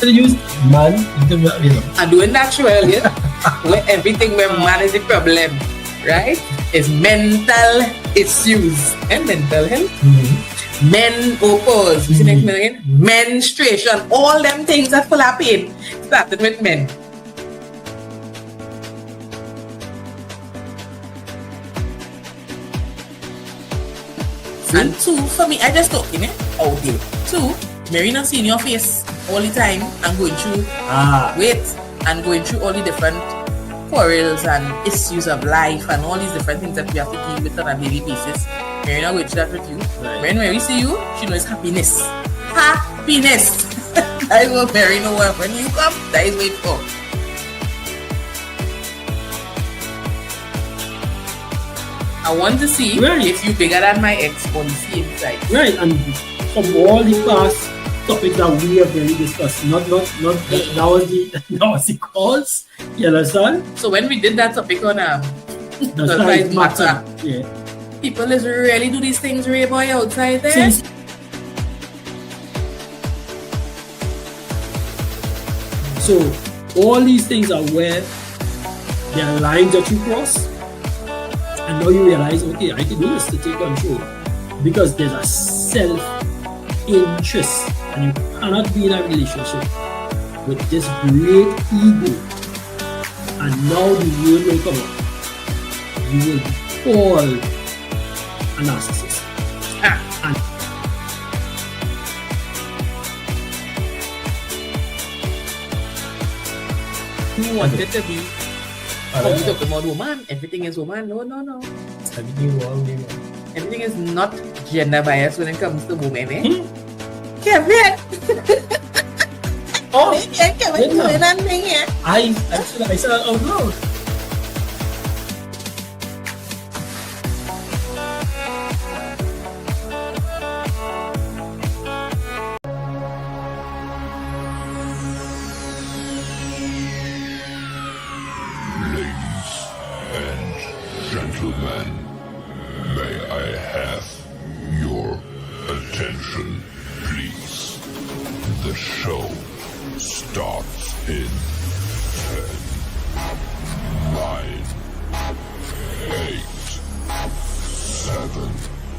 to use man, you know. And doing natural, yeah? Where everything where man is the problem, right? Is mental issues and mental health. Menopause, which is next again? Menstruation, all them things that full of pain started with men. And two, for me, I just talking out there. Two, Marina seeing your face all the time and going through and going through all the different quarrels and issues of life and all these different things that we have to deal with on a daily basis. Marina going through that with you. Right. When we see you, she knows happiness. Happiness. That is what Marina wants. When you come, that is what it for. I want to see if you're bigger than my ex on the same side. Right, and from all the past topics that we have already discussed, not that was the cause. You understand? So when we did that topic on the size matter, yeah, people is really do these things, Ray boy, outside there. So all these things are where there are lines that you cross. And now you realize, okay, I can do this to take control. Because there's a self-interest. And you cannot be in a relationship with this great ego. And now the word will come up. You will be called a narcissist. And you wanted to be you talk about woman, everything is woman. No. Everything is not gender biased when it comes to women, eh? Kevin! Kevin doing that thing here. I said that out loud. Gentlemen, may I have your attention, please? The show starts in 10, 9, 8, 7,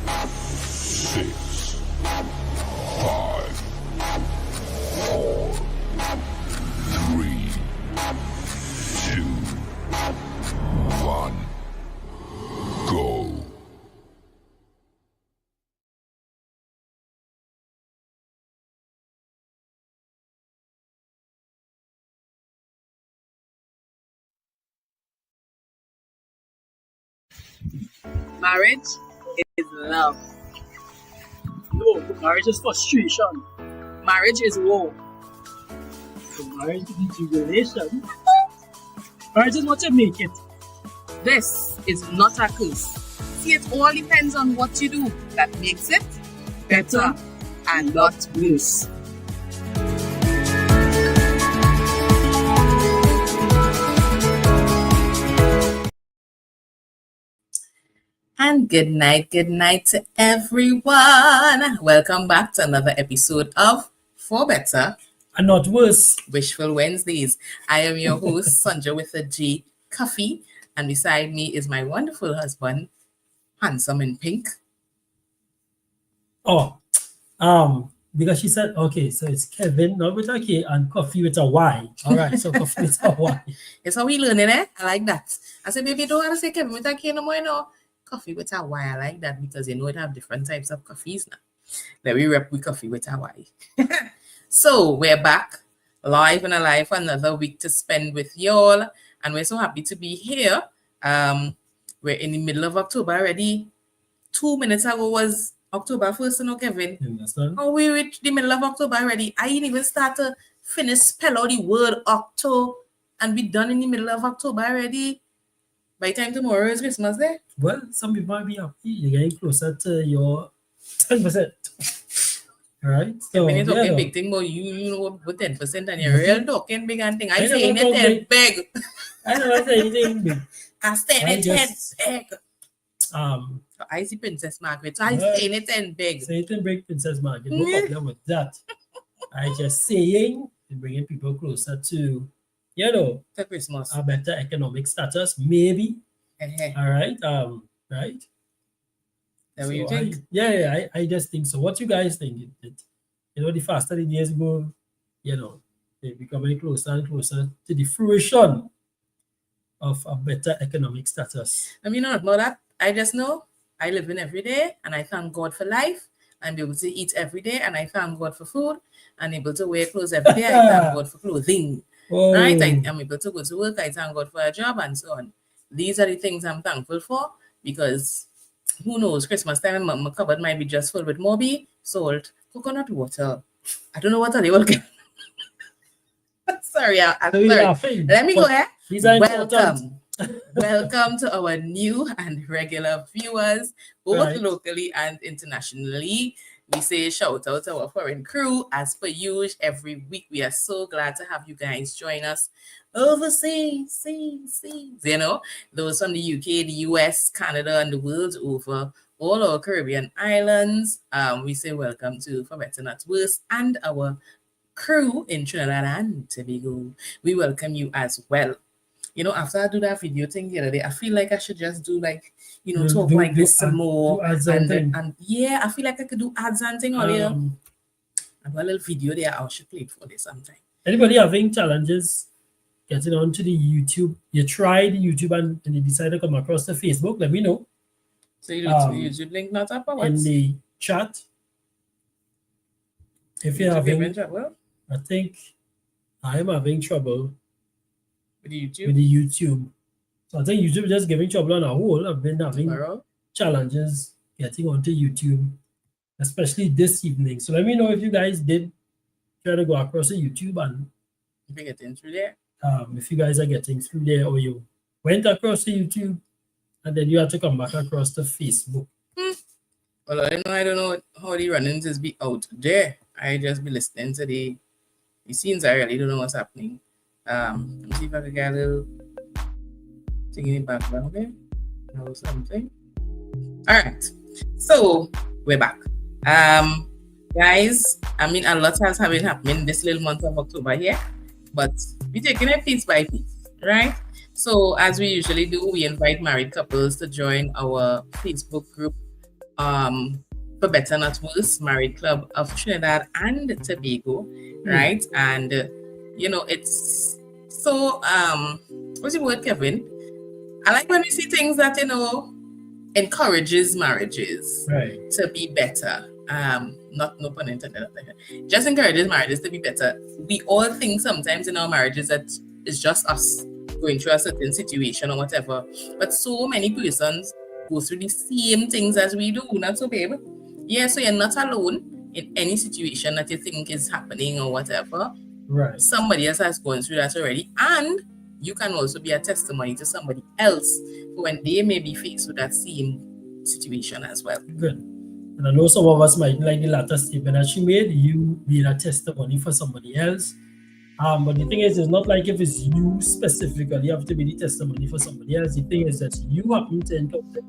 6, 5, 4, 3, 2, 1. Go. Marriage is love. No, marriage is frustration. Marriage is war. So marriage is jubilation. Marriage is what you make it. This is not a curse. See, it all depends on what you do that makes it better and not worse. And good night to everyone. Welcome back to another episode of For Better and Not Worse, Wishful Wednesdays. I am your host, Sandra with a G, Coffee. And beside me is my wonderful husband, handsome in pink. Oh, because she said, okay, so it's Kevin, not with a K, and Coffee with a Y. All right, so Coffee with a Y. It's how we learning, eh? I like that. I said, baby, don't want to say Kevin with a K no more, you know. Coffee with a Y, I like that because you know it have different types of coffees now. Let me rep with Coffee with a Y. So we're back, live and alive for another week to spend with y'all. And we're so happy to be here. We're in the middle of October already. 2 minutes ago was October 1st, you know, Kevin. Oh, we reached the middle of October already. I didn't even start to finish spell out the word Octo and be done in the middle of October already. By the time tomorrow is Christmas Day. Well, some people might be happy. You're getting closer to your 10%. All right. So, when you're talking big thing, but you know, with 10% and you're real talking big and thing. I say anything big. I never say anything big. I say anything big. I see Princess Margaret. So I say anything big. Say anything big, Princess Margaret. No problem with that. I just saying in bringing people closer to, you know, To Christmas. a better economic status, maybe. Eh-heh. All right. Right. That what you think? I just think so. What you guys think? You know, the faster the days go, you know, they're becoming closer and closer to the fruition of a better economic status. I mean, not about that. I just know I live in every day and I thank God for life. I'm able to eat every day and I thank God for food. I'm able to wear clothes every day. I thank God for clothing. Oh, Right? I'm able to go to work. I thank God for a job and so on. These are the things I'm thankful for because who knows, Christmas time, my cupboard might be just filled with Moby, salt, coconut water. I don't know what they will get. Sorry, I'm so you're sorry. laughing. Let me go ahead. These are important. Welcome. Welcome to our new and regular viewers, both Right. locally and internationally. We say shout out to our foreign crew. As per usual, every week we are so glad to have you guys join us overseas, you know, those from the UK, the US, Canada, and the world over, all our Caribbean islands. We say welcome to For Better Not Worse and our crew in Trinidad and Tobago. We welcome you as well. You know, after I do that video thing the other day, I feel like I should just do like, you know, talk like this some more. And yeah, I feel like I could do ads and thing on here. I have a little video there. I should play it for this sometime. Anybody having challenges getting onto the YouTube? You tried YouTube and you decided to come across the Facebook? Let me know. So you YouTube link not up or what? In the chat. If you're having trouble? I think I am having trouble with the YouTube. So I think YouTube is just giving trouble on a whole. I've been having challenges getting onto YouTube, especially this evening. So let me know if you guys did try to go across the YouTube and if you're getting through there. If you guys are getting through there or you went across the YouTube and then you have to come back across the Facebook. Well, I don't know how the run-ins is be out there. I just be listening to the scenes. I really don't know what's happening. Let me see if I can get a little thing in the background there or something. All right, so we're back. Guys, I mean, a lot has been happening this little month of October here, but we're taking it piece by piece, right? So as we usually do, we invite married couples to join our Facebook group, For Better Not Worse, Married Club of Trinidad and Tobago, right? And you know, it's so what's the word, Kevin? I like when we see things that, you know, encourages marriages to be better. Not no pun intended, just encourages marriages to be better. We all think sometimes in our marriages that it's just us going through a certain situation or whatever, but so many persons go through the same things as we do, not so, babe? Yeah, so you're not alone in any situation that you think is happening or whatever. Right. Somebody else has gone through that already, and you can also be a testimony to somebody else when they may be faced with that same situation as well. Good. And I know some of us might like the latter statement that she made, you being a testimony for somebody else. But the thing is, it's not like if it's you specifically, you have to be the testimony for somebody else. The thing is that you happen to encounter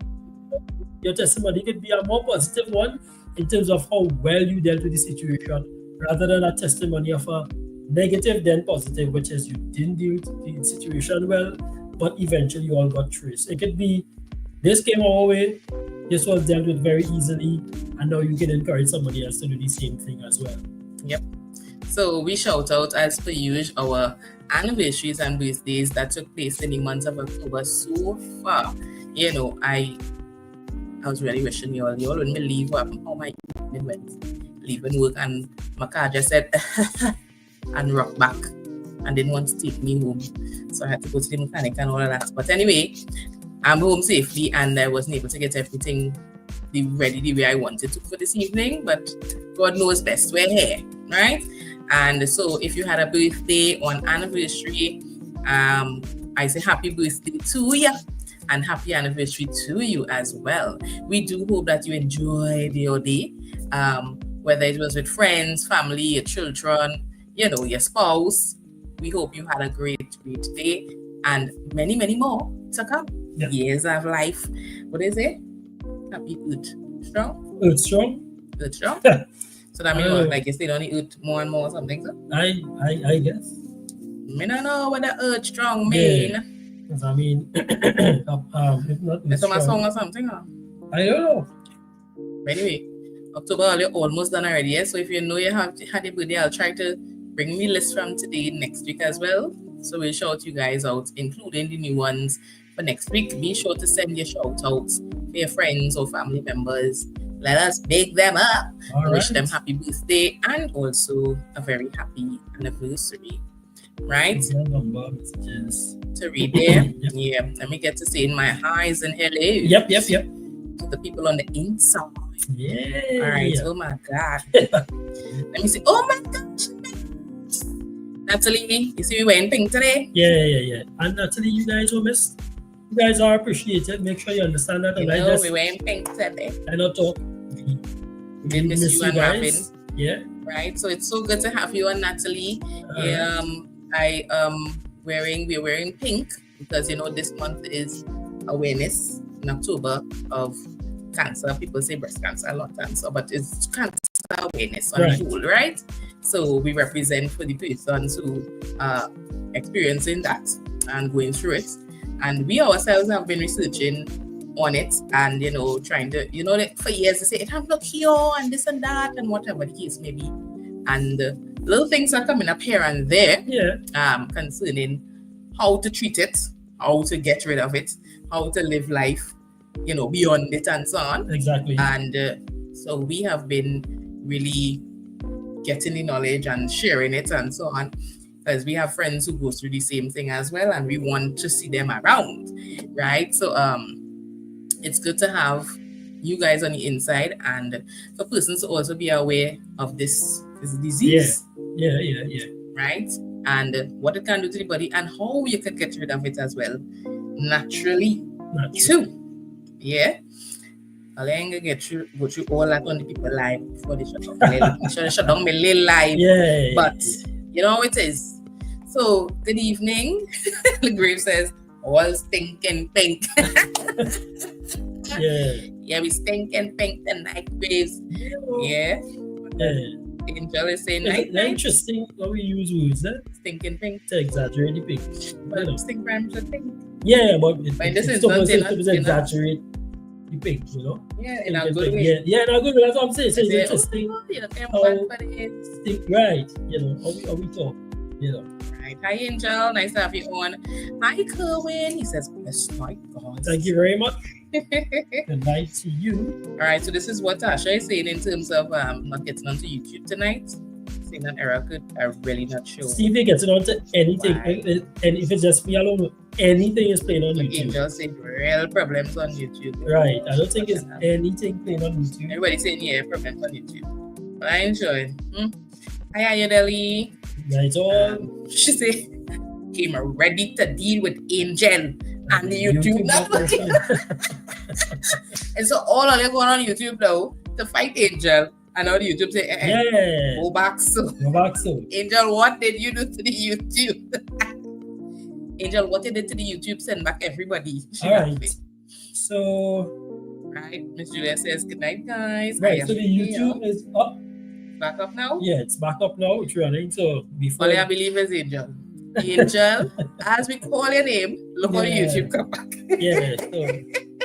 your testimony could be a more positive one in terms of how well you dealt with the situation, rather than a testimony of a negative then positive, which is you didn't deal with the situation well, but eventually you all got through it. So it could be this came our way, this was dealt with very easily, and now you can encourage somebody else to do the same thing as well. Yep. So we shout out, as per usual, our anniversaries and birthdays that took place in the month of October so far. You know, I was really wishing you all wouldn't believe how my evening went. Leaving work and my car just said and rocked back and didn't want to take me home. So I had to go to the mechanic and all of that. But anyway, I'm home safely and I wasn't able to get everything ready the way I wanted to for this evening, but God knows best. We're here, right? And so if you had a birthday or an anniversary, I say happy birthday to you and happy anniversary to you as well. We do hope that you enjoyed your day, whether it was with friends, family, your children, you know, your spouse. We hope you had a great day and many, many more to come. Yeah. Years of life. What is it? Happy Earth Strong? Earth Strong. Earth Strong. So that means what? Like you stay on the earth more and more or something, so? I guess. Me don't know what the earth strong mean. Yeah. 'Cause I mean, if not It's a strong, song or something, huh? I don't know. Anyway, October you're almost done already, yeah? So if you know you have had a birthday, I'll try to bring me list from today next week as well. So we'll shout you guys out, including the new ones for next week. Be sure to send your shout outs for your friends or family members. Let us bake them up. All Wish right. them happy birthday and also a very happy anniversary. Right? It's a number of messages. To read there. Yep. Yeah. Let me get to say my highs and hello Yep. to the people on the inside. Yeah. All right. Oh my God. Let me see. Oh my gosh. Natalie, you see we wearing pink today? Yeah. And Natalie, you guys will miss. You guys are appreciated. Make sure you understand that. You And know, we wearing pink today. I not talk. We did miss you and Robin. Yeah. Right. So it's so good to have you and Natalie. We're wearing pink because you know this month is awareness in October of cancer. People say breast cancer, not cancer, but it's cancer awareness on the whole, right? So we represent for the persons who are experiencing that and going through it. And we ourselves have been researching on it and, you know, trying to, you know, for years they say it have no cure and this and that and whatever the case may be. And little things are coming up here and there concerning how to treat it, how to get rid of it, how to live life, you know, beyond it and so on. Exactly. And so we have been really getting the knowledge and sharing it and so on, because we have friends who go through the same thing as well and we want to see them around, right? So it's good to have you guys on the inside and for persons to also be aware of this disease. Yeah. Right? And what it can do to the body and how you can get rid of it as well. Naturally. Too. Yeah. I'll go through all that on the people live before they shut down. Shut down my little live. Yeah. But you know how it is. So good evening. The grave says all stinking pink. Yeah, we stinking pink tonight, graves. Yeah. Angel is saying night. Interesting how we use words, Stinking pink. to exaggerate the pink. But stink rhymes with pink. Yeah, but this it's is supposed not, to exaggerate the pink, you know? Yeah, in a good way. Yeah, in a good way. That's what I'm saying. So it's interesting. Right, you know, how we talk, you know. Right. Hi, Angel. Nice to have you on. Hi, Kerwin. He says, bless my God. Thank you very much. Good night to you. All right, so this is what Tasha is saying in terms of not getting onto YouTube tonight. Saying that Era could, I'm really not sure. See if they get onto anything, and if it's just me alone, anything is playing on YouTube. Angel saying real problems on YouTube. Right, I don't think it's anything playing on YouTube. Everybody saying yeah, problems on YouTube. But I enjoy. Hi, Ayodeli. Night all. She said, came ready to deal with Angel and the YouTube network. And so all of them going on YouTube now to fight Angel. And now the YouTube say, go back soon. Angel, what did you do to the YouTube? Angel, what you did to the YouTube? Send back everybody. All right. So. Right. Miss Julia says, good night, guys. Right. So the YouTube is up. Back up now? Yeah, it's back up now. It's running. So before. All I believe is Angel. Angel, as we call your name, look on YouTube come back. So,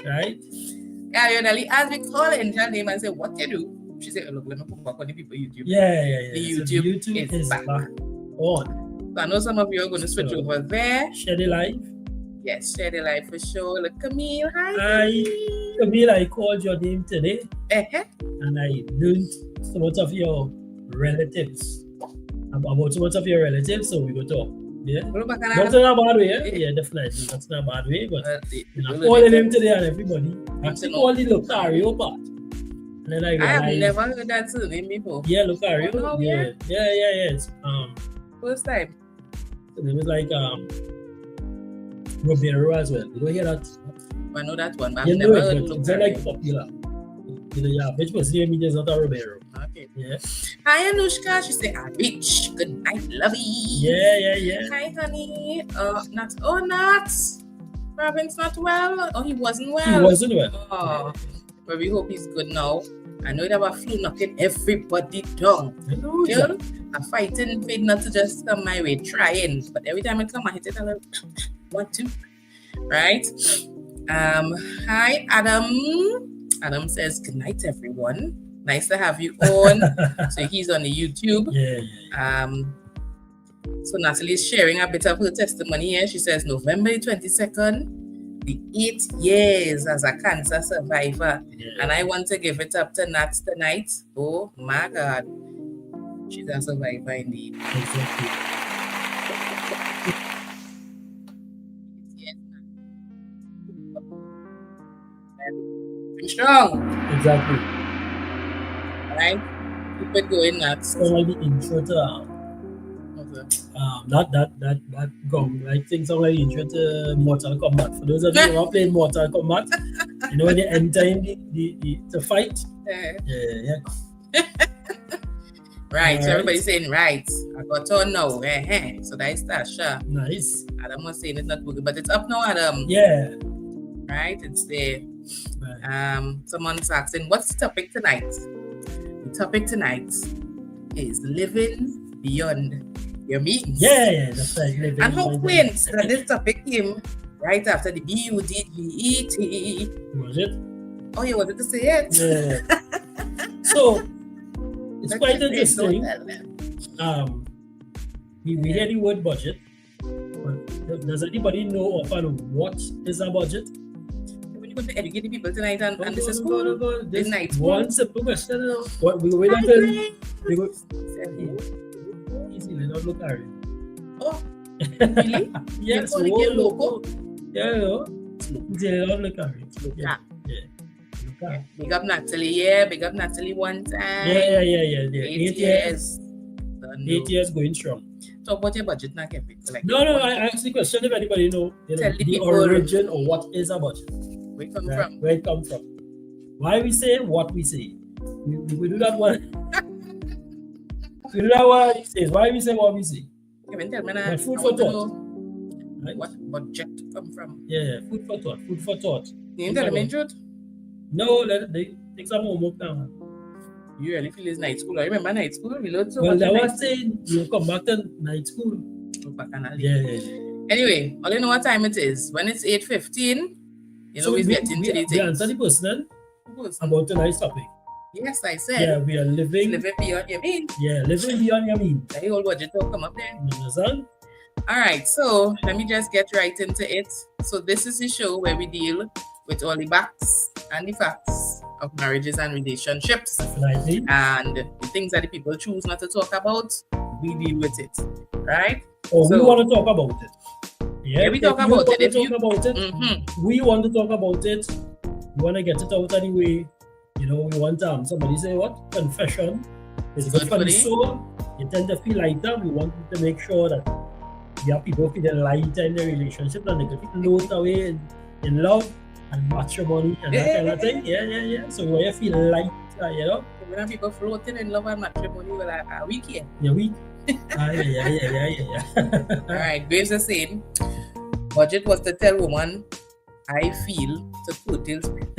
right? Yeah, as we call Angel name and say, what you do? She said, oh, look, let me put back on the people YouTube. Yeah. The so YouTube is back on. So I know some of you are going to switch over there. Share the live. Yes, share the live for sure. Look, Camille. Hi. Camille, I called your name today. And I learned so much of your relatives. About so much of your relatives, so we go talk. Yeah. That's not a bad way. Yeah, definitely. That's not a bad way. But calling them today and everybody. Actually, call the Lucario part. And then I have never heard that surname before. Yeah, Lucario. Oh, yeah. It's, first time. So it was like Romero as well. You don't hear that? I know that one, but I've never heard Lucario. It's like popular. Which was the name is not a Romero. Okay. Yeah. Hi Anushka. She said, "I'm rich. Good night, lovey." Yeah. Hi, honey. Not. Robin's not well. Oh, he wasn't well. He wasn't well. Oh, but we hope he's good now. I know that was flu knocking everybody down. You know, I'm fighting faith not to just come my way, trying. But every time I come, I hit it a little 1, 2. Right? Hi, Adam. Adam says, good night, everyone. Nice to have you on. So he's on the YouTube. So Natalie is sharing a bit of her testimony here. She says, November 22nd, the 8 years as a cancer survivor. And I want to give it up to Nat tonight. Oh my God. She's a survivor indeed. Strong. Exactly. Right? Keep it going, Nat. So like the intro to that gong, I think sound like the intro to Mortal Kombat. For those of you who are playing Mortal Kombat, you know when you enter in the fight. Yeah. Right, so everybody's saying right. I got on now. So that's Tasha. Nice. Adam was saying it's not good, but it's up now, Adam. Yeah. Right, it's there. Right. Someone's asking, what's the topic tonight? The topic tonight is living beyond your means. Yeah, that's right. And how quaint that this topic came right after the BUDGET. Was it? Oh, you wanted to say it? Yeah. So it's quite interesting. We hear the word budget, but does anybody know offhand what is a budget? When you go to educate the people tonight and this is cool. This night. One simple question. What we wait until we go. Easy, not look at it. Oh, really? Yes. Local. Yeah. They don't look at it. Yeah. Big up Natalie, big up Natalie one time. Yeah. 8 years. 8 years going strong. Talk about your budget now, Kevin. Like, no, I asked the question if anybody know the origin or what is a budget. Where it come from? Where it come from. Why we say what we say. We do that one. We do that one these days. Why we say what we say. Kevin, tell me now. Food for thought. Right? What budget come from? Yeah, food for thought. You ain't telling me the truth? No, they take some homework now. You really feel it's night school. I remember night school. We learned so much. Well, I was night saying you come back to night school. Yeah. Anyway, all you know what time it is. When it's 8:15, you know, we get into the things. We answer the person about tonight's topic. Yes, I said. Yeah, we are living beyond your means. Yeah, living beyond your means. The whole budget will come up there. Understand? All right, so let me just get right into it. So this is the show where we deal with all the BACS and the facts of marriages and relationships. Definitely. And the things that the people choose not to talk about, we deal with it, right? Oh, so, we want to talk about it. Yeah, we talk about it. We want to talk about it. We want to get it out anyway. You know, we want somebody say what? Confession. It's good for the soul. You tend to feel lighter. We want to make sure that you have people feeling lighter in their relationship and they can float away in love and matrimony and that kind of thing. Yeah. So when you feel light, you know. When people floating in love and matrimony, well, are weak here? You're weak. Yeah. All right, Graves is saying, budget was to tell woman, I feel to curtail spend.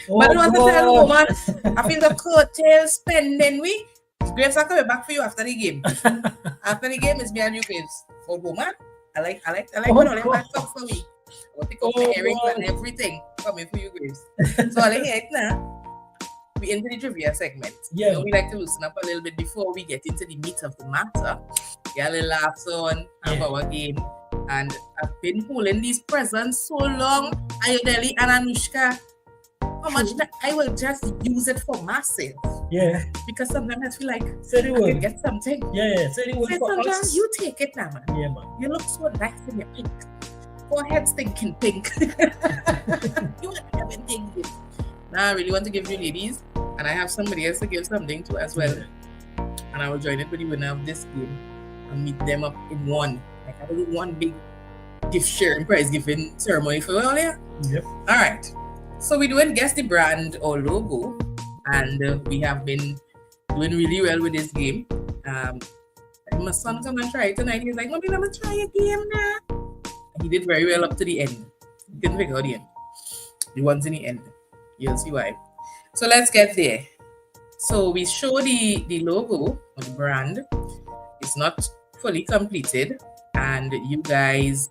But it was to tell woman, I feel the curtail spending we. Graves are coming back for you after the game. After the game, it's me and you, Graves. For woman, I like when all that talk for me. I want to take off the earrings and everything coming for you, Graves. So all I hear it now. We into the trivia segment. Yeah. You know, we like to loosen up a little bit before we get into the meat of the matter. Get a little laughs on our game. And I've been holding these presents so long, Ayodele and Anushka. How much that I will just use it for myself. Yeah. Because sometimes I feel like I can get something. Yeah. Say the word for us. You take it now, man. Yeah, man. You look so nice in your pink. Go ahead, stinking pink. You want everything. Now I really want to give you ladies, and I have somebody else to give something to as well. And I will join it with the winner of this game and meet them up in one. Like I will do one big gift sharing prize giving ceremony for all here. Yep. All right. So we're doing guess the brand or logo, and we have been doing really well with this game. My son come and try it tonight. He's like, "Mommy, let me try a game now." And he did very well up to the end. You can figure out the end. The ones in the end. You'll see why. So let's get there. So we show the logo or the brand. It's not fully completed, and you guys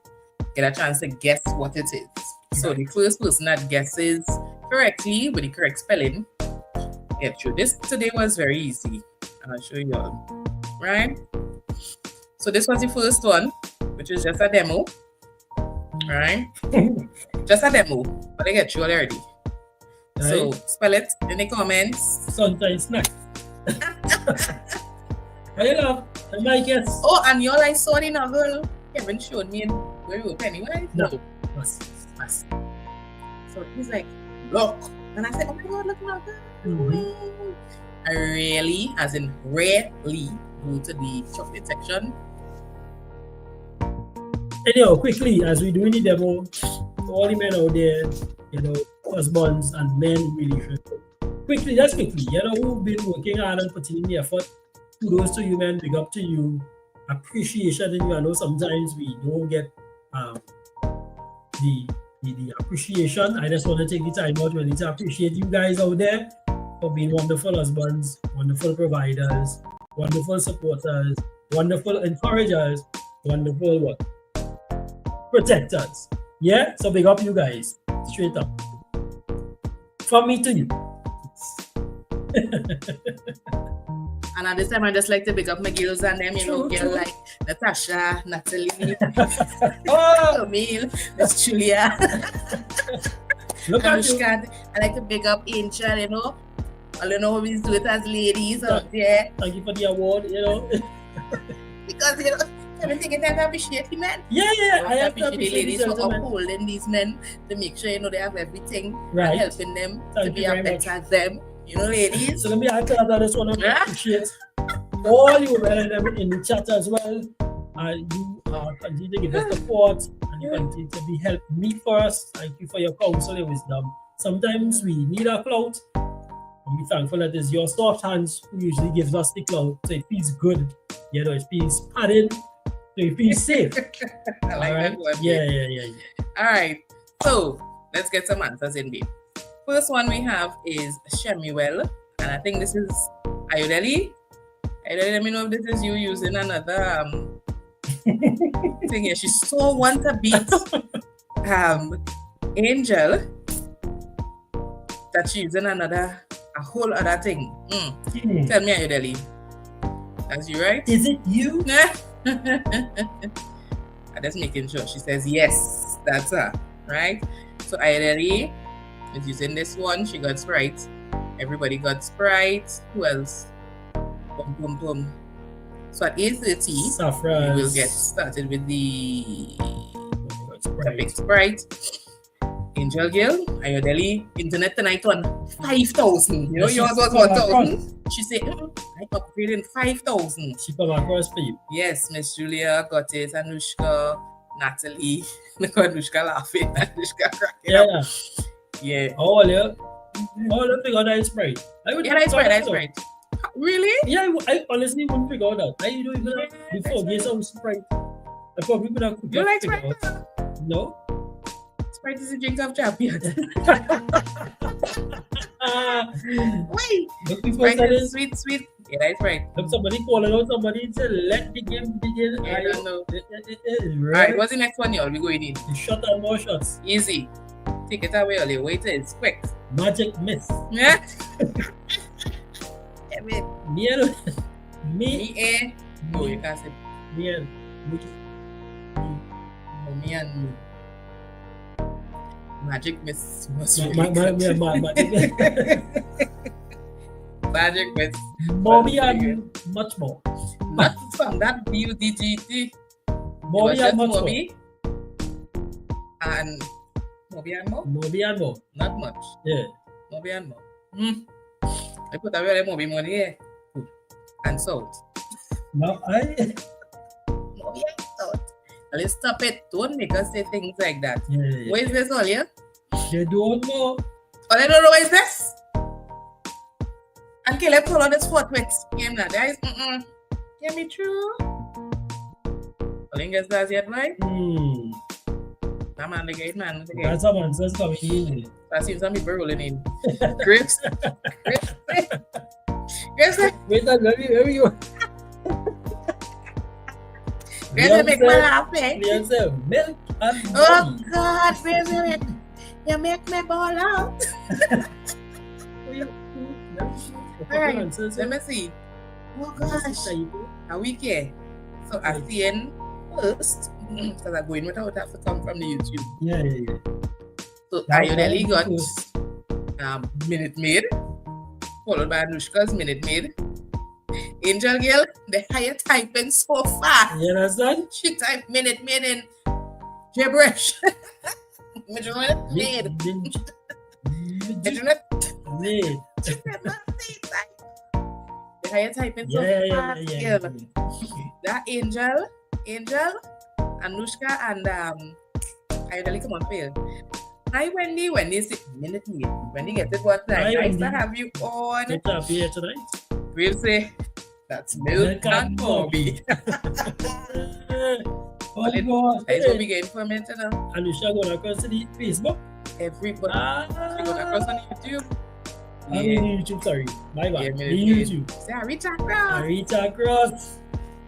get a chance to guess what it is. So the first person that guesses correctly with the correct spelling get through. This today was very easy. I'll show you all. Right? So this was the first one, which is just a demo. Right? Just a demo, but I get through already. So spell it in the comments. Sunshine snack. I love. I might guess. Oh, and y'all, I saw the novel. Kevin showed me where we were Pennywise. No. So he's like, look. And I said, oh my God, look at that. I really, as in rarely, go to the chocolate section. Anyhow, quickly, as we do in the demo, all the men out there, you know, husbands and men relations. Quickly, just quickly, you know, who've been working hard and putting in the effort. Kudos to you, men. Big up to you. Appreciation in you. I know sometimes we don't get the appreciation. I just want to take the time out really to appreciate you guys out there for being wonderful husbands, wonderful providers, wonderful supporters, wonderful encouragers, wonderful what? Protectors. Yeah? So big up you guys. Straight up. From me to you. And at this time, I just like to big up my girls and them, you know, girl like Natasha, Natalie, Camille, Miss Julia, Anushka. I like to big up Angel, you know. I don't know how we do it as ladies out there. Thank you for the award, you know. Because, you know, everything you have to appreciate the men. Yeah, I have to appreciate the ladies for upholding these men to make sure, you know, they have everything and helping them to be a better them. You know, ladies. So let me add to that. I just want to appreciate all you men and them in the chat as well. You continue to give us support and you continue to be helping me first. Thank you for your counsel and wisdom. Sometimes we need a clout. And we're thankful that it's your soft hands who usually gives us the clout. So it feels good. You know, it feels padded. So it feels safe. I like that one. Yeah. All right. So let's get some answers in, babe. First one we have is Shemuel, and I think this is Ayodeli. Ayodeli, let me know if this is you using another thing here. She so want to beat Angel that she's using a whole other thing. Tell me, Ayodeli. That's you, right? Is it you? I'm just making sure. She says yes, that's her, right? So Ayodeli is using this one. She got Sprite. Everybody got Sprite. Who else? Boom. So at 8:30, we will get started with the Sprite. Angel Girl, Ayodeli, Internet Tonight on 5,000. You know, yours was 1,000. She said, I upgraded 5,000. She put my cross for you. Yes, Miss Julia got it. Anushka, Natalie. Look at Anushka laughing. Anushka cracking up. Yeah. All you figure that is Sprite. That's right. Really? Yeah, I honestly wouldn't figure out that. I don't even know before get some Sprite. I probably would have You like Sprite? No. Sprite is a drink of champions. Wait. Sprite is sweet. Yeah, that's right. Look, somebody calling out somebody to let the game begin. I don't know. Right. What's the next one, y'all? We're going in. Shot and more shots. Easy. Take it away, Oli. Wait till it's quick. Magic miss. Yeah. Me. No, you can't say. Me and me. Magic miss. Magic miss. Mommy and much more. Not from that BUDGT. Mommy and much more. And Moby and more? Moby and more. Not much. Yeah. Moby and more. I put away the Moby money here. And salt. No, Moby and salt. Let's stop it. Don't make us say things like that. Yeah. What is this, Olia? They don't know. Oh, they don't know what is this? And Caleb told on this 4 weeks. Game now, guys. Get me true. Olingas does yet, right? That man, the great man. That's some answers coming in. I seen some people rolling in. Grapes. Grapes. Wait, where you? Grapes make me laugh, eh? Leon said, milk and Oh money. God, wait. You make me ball out. Alright, let me see. Oh gosh. A week here. So I seen first, because I'm going without that to come from the YouTube. Yeah. So That I only got was- Minute Maid, followed by Anushka's Minute Maid. Angel Girl, the higher typing so fast. You understand? She typed Minute Maid in gibberish. Minute Maid. Maid. The higher typing so fast. Yeah. That Angel, Anushka, and I really come on fail. Hi Wendy, Wendy say Minute Maid. Wendy get it one time. Hi, Nice Wendy. to have you on. Good to be here tonight. We'll say that's Milk and Bobby. Oh God. That's what we getting from it now. Anushka going across to the Facebook. Everybody she going across on YouTube. I mean YouTube, sorry. My bad. Yeah, The Minute Maid. YouTube. Say Arita Cross. Arita Cross.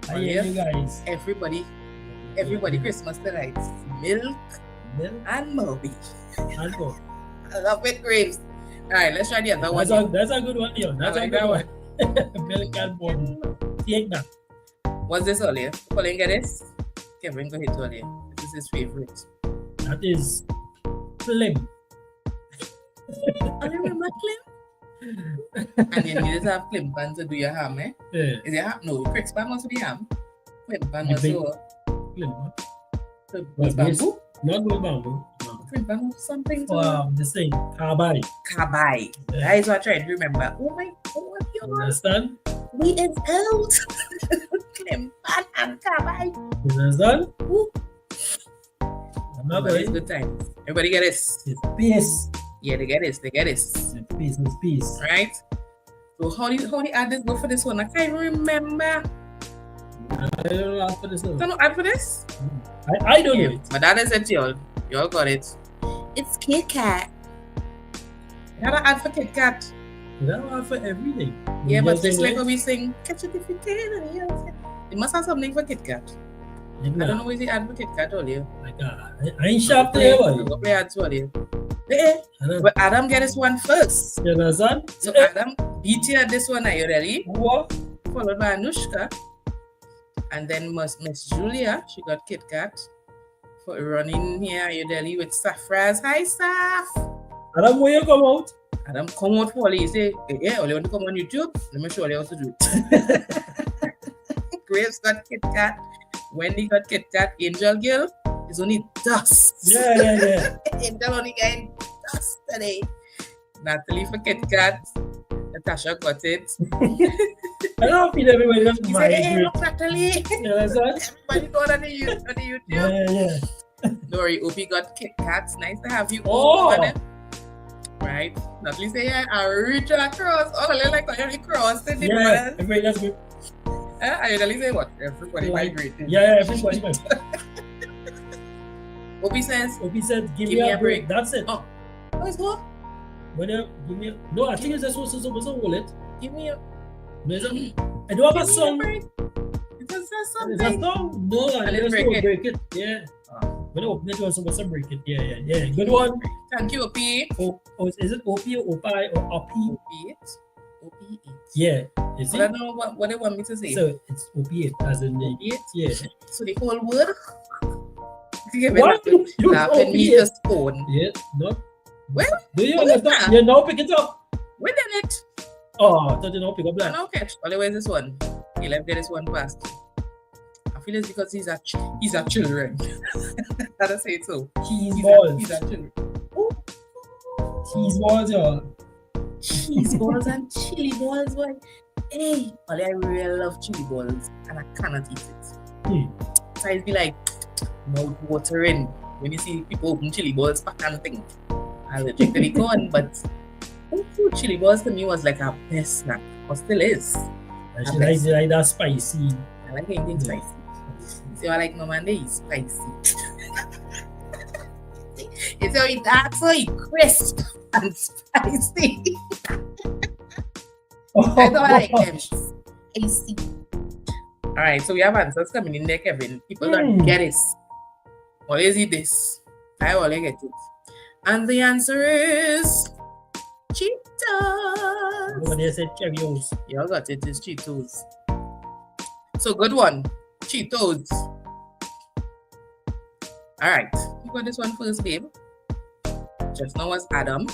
I hear you guys. Everybody Christmas tonight. Milk Milk and Bobby. and Bobby. I love it, Graves. Alright, let's try the other one. That's a good one, yo. That's I a like good that one. Milk and Bobby. Take that. What's this earlier? Colin get this? Kevin go hit earlier. This is his favorite. That is Slim. I remember Clem. And you need to have Clem pan to do your ham, eh? Yeah. Is it ham? No, Crick's pan must be ham. Clem pan The must big- be Slim. what's bamboo? Not good bamboo. No. Clem pan was something to This thing, carbide. Kabai. Yeah. That is what I tried to remember. Oh my God, You you understand? we is out. Clem pan and Kabai. You understand? Ooh. I'm not But it's going. good times. Everybody get this. It's peace. Yeah, they get this. It's peace. Right? So how do you add this go for this one? I can't even remember. I don't know for this one. Don't know add for this? I don't know Yeah, it. but that is it, y'all. Y'all got it. It's Kit Kat. You gotta add for Kit Kat. That one for everything. Yeah, but Just this like like when we sing, catch it if you can. It must have something for Kit Kat. I don't know what they add for Kit Kat earlier. Like, I ain't sharp there, boy. Go play ads earlier. Eh, but Adam get this one first. You understand? So Adam beat you at this one, are you ready? What? Followed by Anushka. And then Miss Julia, she got Kit Kat. For running here, you Delhi with Safraz. Hi, Saf. Adam, where you come out? Adam come out for you say, yeah, only want to come on YouTube. Let me show you how to do it. Graves got Kit Kat. Wendy got Kit Kat. Angel Girl is only dust. Yeah. Angel only getting dust today. Natalie for Kit Kat. Natasha got it. I don't feel everybody that's He my said, hey, grade. look, Natalie. You understand? Everybody go on the YouTube. Yeah. Dory, Opie got Kit Kats. Nice to have you Oh. all on it. Right? Natalie say, yeah, I reach across. Oh, I like I only crossed it. Yeah, everybody that's good. I Natalie say what? Everybody migrated. Yeah, everybody. Opie says, Opie said, give me a break. That's it. Oh. Let's go. When you give me no, I think it's just supposed to wallet. Give me a I don't have a song. break. It says Is something. that song? No, I let's just break don't it. break it. Yeah. When I open it, you're supposed to break it. Yeah. Good one. Thank you, Opie. Oh, is it OP or OPI or OP? Opiate. Opiate. Yeah. You see? I don't know what they want me to say. So it's opiate as in the Opiate. yeah. So the whole word. What? You Laughing me opiate? to stone. Yeah, no. Well, Do you what is understand? that? You now pick it up. We did it. Oh, I thought you now pick up I that. don't catch. Otherwise, this one. He left get this one past. I feel it's because he's a children. Gotta say it so. Cheese balls. He's a children. Cheese balls, y'all. Cheese balls and chili balls, boy. Hey, I really love chili balls and I cannot eat it. So I'd be like mouth watering when you see people open chili balls back and think I'll drink the corn, but chili balls to me was like a best snack, or still is. I should like that spicy. I like anything spicy. So I like Mama and they spicy. It's so dark, so crisp and spicy. I don't like them spicy. Alright, so we have answers coming in there, Kevin. People don't get it. Always eat this. I always get it. And the answer is Cheetos. When they said Cheerios. You all got it, it's Cheetos. So good one. Cheetos. Alright, you got this one first, babe. Just now was Adam.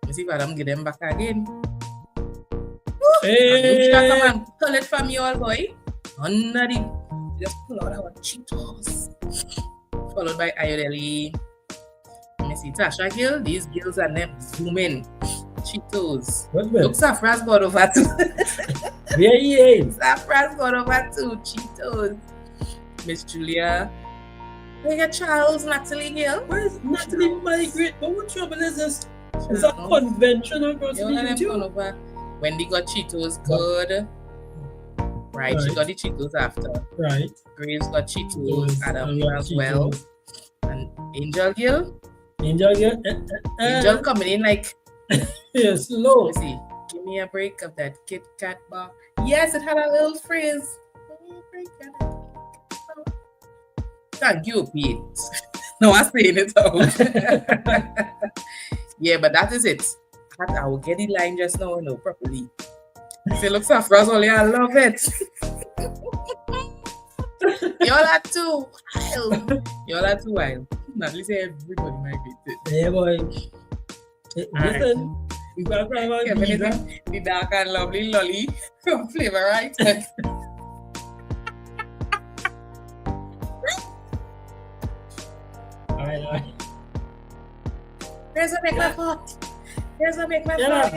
Let's see if Adam get them back again. Hey! Come on, pull it from you all, boy. Under the, just pull out our Cheetos. Followed by Ayodeli. Let me see, Tasha Gill. These girls are them zooming. Cheetos. What's Look, Safra's got over too. Where he is? Safra's got over too. Cheetos. Miss Julia. We got Charles, Natalie Hill. Why is Natalie migrate? But what trouble is this? Is that conventional grocery too? Wendy got Cheetos good. Right, she got the Cheetos after. Right. Graves got Cheetos, Adam as well. And Angel Gill. Angel Gill. Angel coming in like slow. Let's see. Give me a break of that Kit Kat bar. Yes, it had a little phrase. Thank you, Pete. No, I'm saying it out. Yeah, but that is it. I will get the line just now, properly. Say, look, Safra's only, I love it. Y'all are too wild. Y'all are too wild. Not say everybody migrated. Yeah, boy. Listen, you got the dark and lovely lolly from Flavor, right? Alright. Here's a make my pot. Here's a make my pot.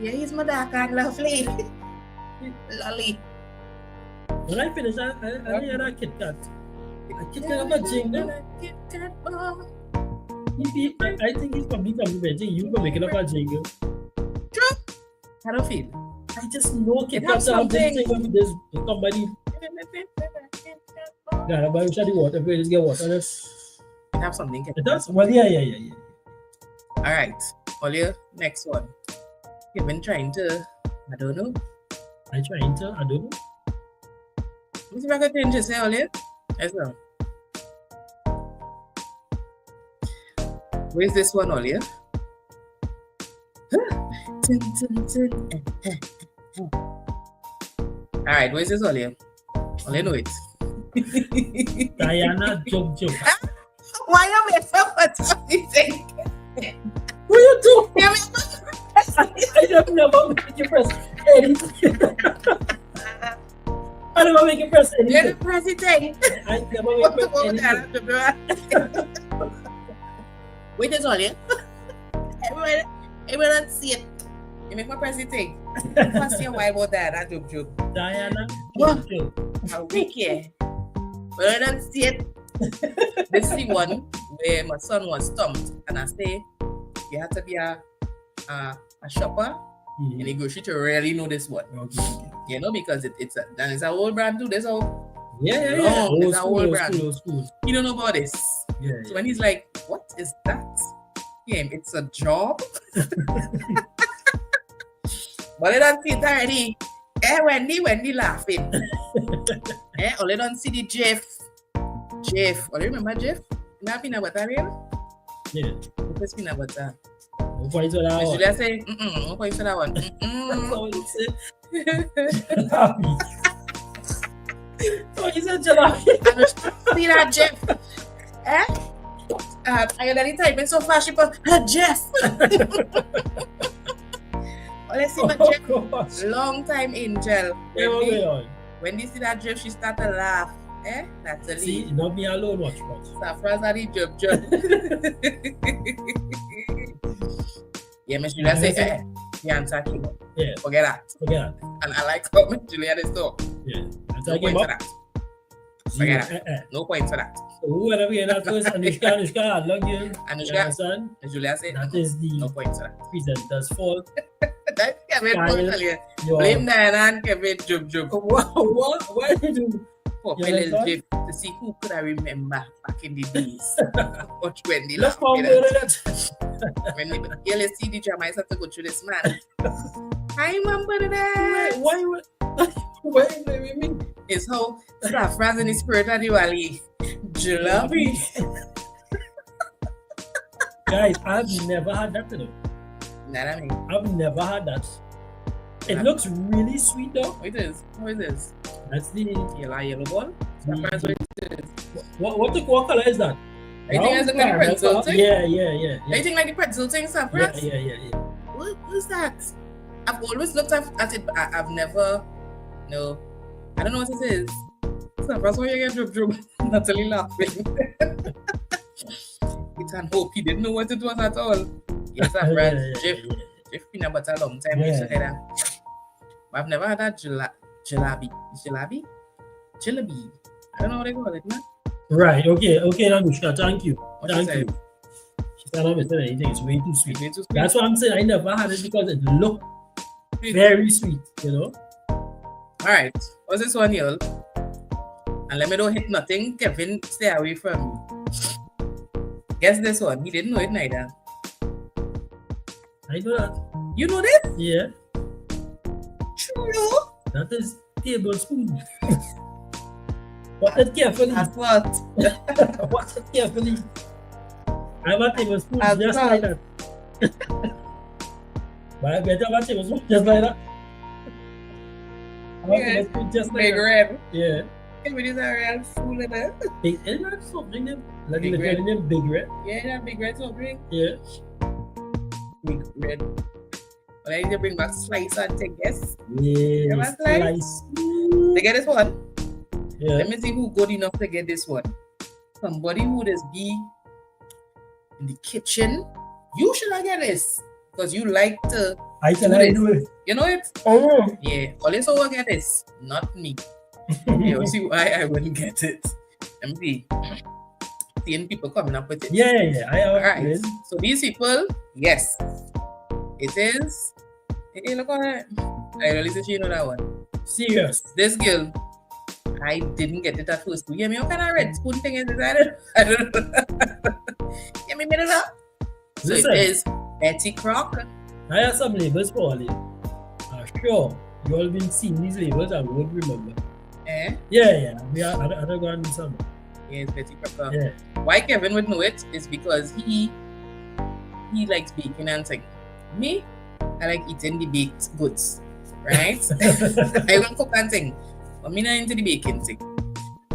Yeah, he's my dark and lovely. Lolly. When I finish, I had a Kit Kat. A Kit Kat of a jingle. I think he's probably complimenting you for making up a jingle. True. I don't feel. I just know Kit Kat have this thing with this somebody. Yeah, but you should the water. Just get water. It have something. It does? Well, yeah. Alright. Olia, next one. You've been trying to, I don't know. I don't know. What's the record thing to say, Olia? Let's go. Where's this one, Olia? Alright, where's this, Olia? Olia know it. Diana Jump. Why am I so much of this thing? What are you doing? I don't never make you press anything. I never make you press anything. You're the president. I never make you press anything. Wait, that's all, yeah? Everyone see it. You make my president. First year, why about that? I joke. Diana What? Jump. A week, yeah. But I don't see it. This is the one where my son was stumped, and I say, you have to be a shopper in the grocery to really know this one. Okay. You know, because it's a old brand too. There's a Yeah. It's a old brand. Old school. You don't know about this. Yeah. So when he's like, what is that? Yeah, it's a job. But I don't see it already. Wendy laughing. All I don't see the Jeff. Oh, you remember Jeff? Not peanut butter, real? Yeah. What's peanut butter? No points for that Miss one. Julia say, no points for that one. That's all you say. So he said jalopy. See that, Jeff? I already typing so fast, she put, Jeff. Let's see my Jeff. Long time angel. When they see that Jeff, she start to laugh. That's a See, lead. not me alone, watch. Safra's are the jump. Yeah, Miss Julia say, the answer came up. Yeah. Forget that. And I like how Miss Julia is talk. Yeah. No points for that. Forget that. No points for that. So whoever we that first, Anushka, log you. Anushka, Miss Julia say, that is no the points for that. presenter's fault. That's Kevin. Blame Diana and Kevin jump. What? Why did you do? pop a Yeah, little that's gif to see who could I remember back in the days. Watch when they Let's laugh. call you know. that. When you see the drama, I have to go through this man. I remember that. Why you blaming me? It's how saffron in the spirit of the valley. Jalabi. Guys, I've never had that today. That I mean. I've never had that. It looks really sweet though. What is? What is this? That's the Yellow ball? Saffron's what it is. what color is that? I think it's like the pretzel thing. Yeah. I think like the pretzel thing, saffron. Yeah. What is that? I've always looked at it, but I've never. No, I don't know what it is. Saffron's why you get drop. Natalie laughing. It's an hope he didn't know what it was at all. Yes, saffron. Jeff peanut butter a long time. Yeah. But I've never had that jalabi. Jalabi? Jalabi. I don't know what they call it, man. Right. Okay, Nanushka. Thank you. What she said? She said, "I'm saying anything. It's way too sweet." Way too sweet. That's what I'm saying. I never had it because it looked very sweet. You know. All right. What's this one here? And let me don't hit nothing. Kevin, stay away from me. Guess this one. He didn't know it neither. I know that. You know this? Yeah. True. That is tablespoon. Watch it carefully. That's what. Watch it carefully. I have a tablespoon That's just what. like that. But I better have a tablespoon just like that. I have a Yeah. tablespoon just like Big that. red. Yeah. Kevin is a real fool in it. Big, isn't that something them? Like Big the red. name Big Red? Yeah, that big red soft drink. Yeah. Big red. But I need to bring back slice and take guess. Yeah. Never slice. Slice. They get this one. Yeah. Let me see who good enough to get this one. Somebody who does be in the kitchen. You should not get this. Because you like to I can do I this. do it. You know it? Oh. Yeah. Only so will get this. Not me. You see why I wouldn't get it. Let me see. Seeing people coming up with it. Yeah. I have Alright. this. So these people, yes. It is. Hey, look on it. I really think you know that one. Serious. This girl, I didn't get it at first. You hear me? What kind of red spoon thing is this? I don't know. Give me a minute up. So Listen. it is Betty Crocker. I have some labels for all it. Sure. You all been seeing these labels and won't remember. Eh? Yeah. We are I don't go and do some. Yes, Betty Crocker. Yeah. Why Kevin would know it is because he likes baking and thing. Me, I like eating the baked goods, right? I will cook and thing, but me not into the baking thing.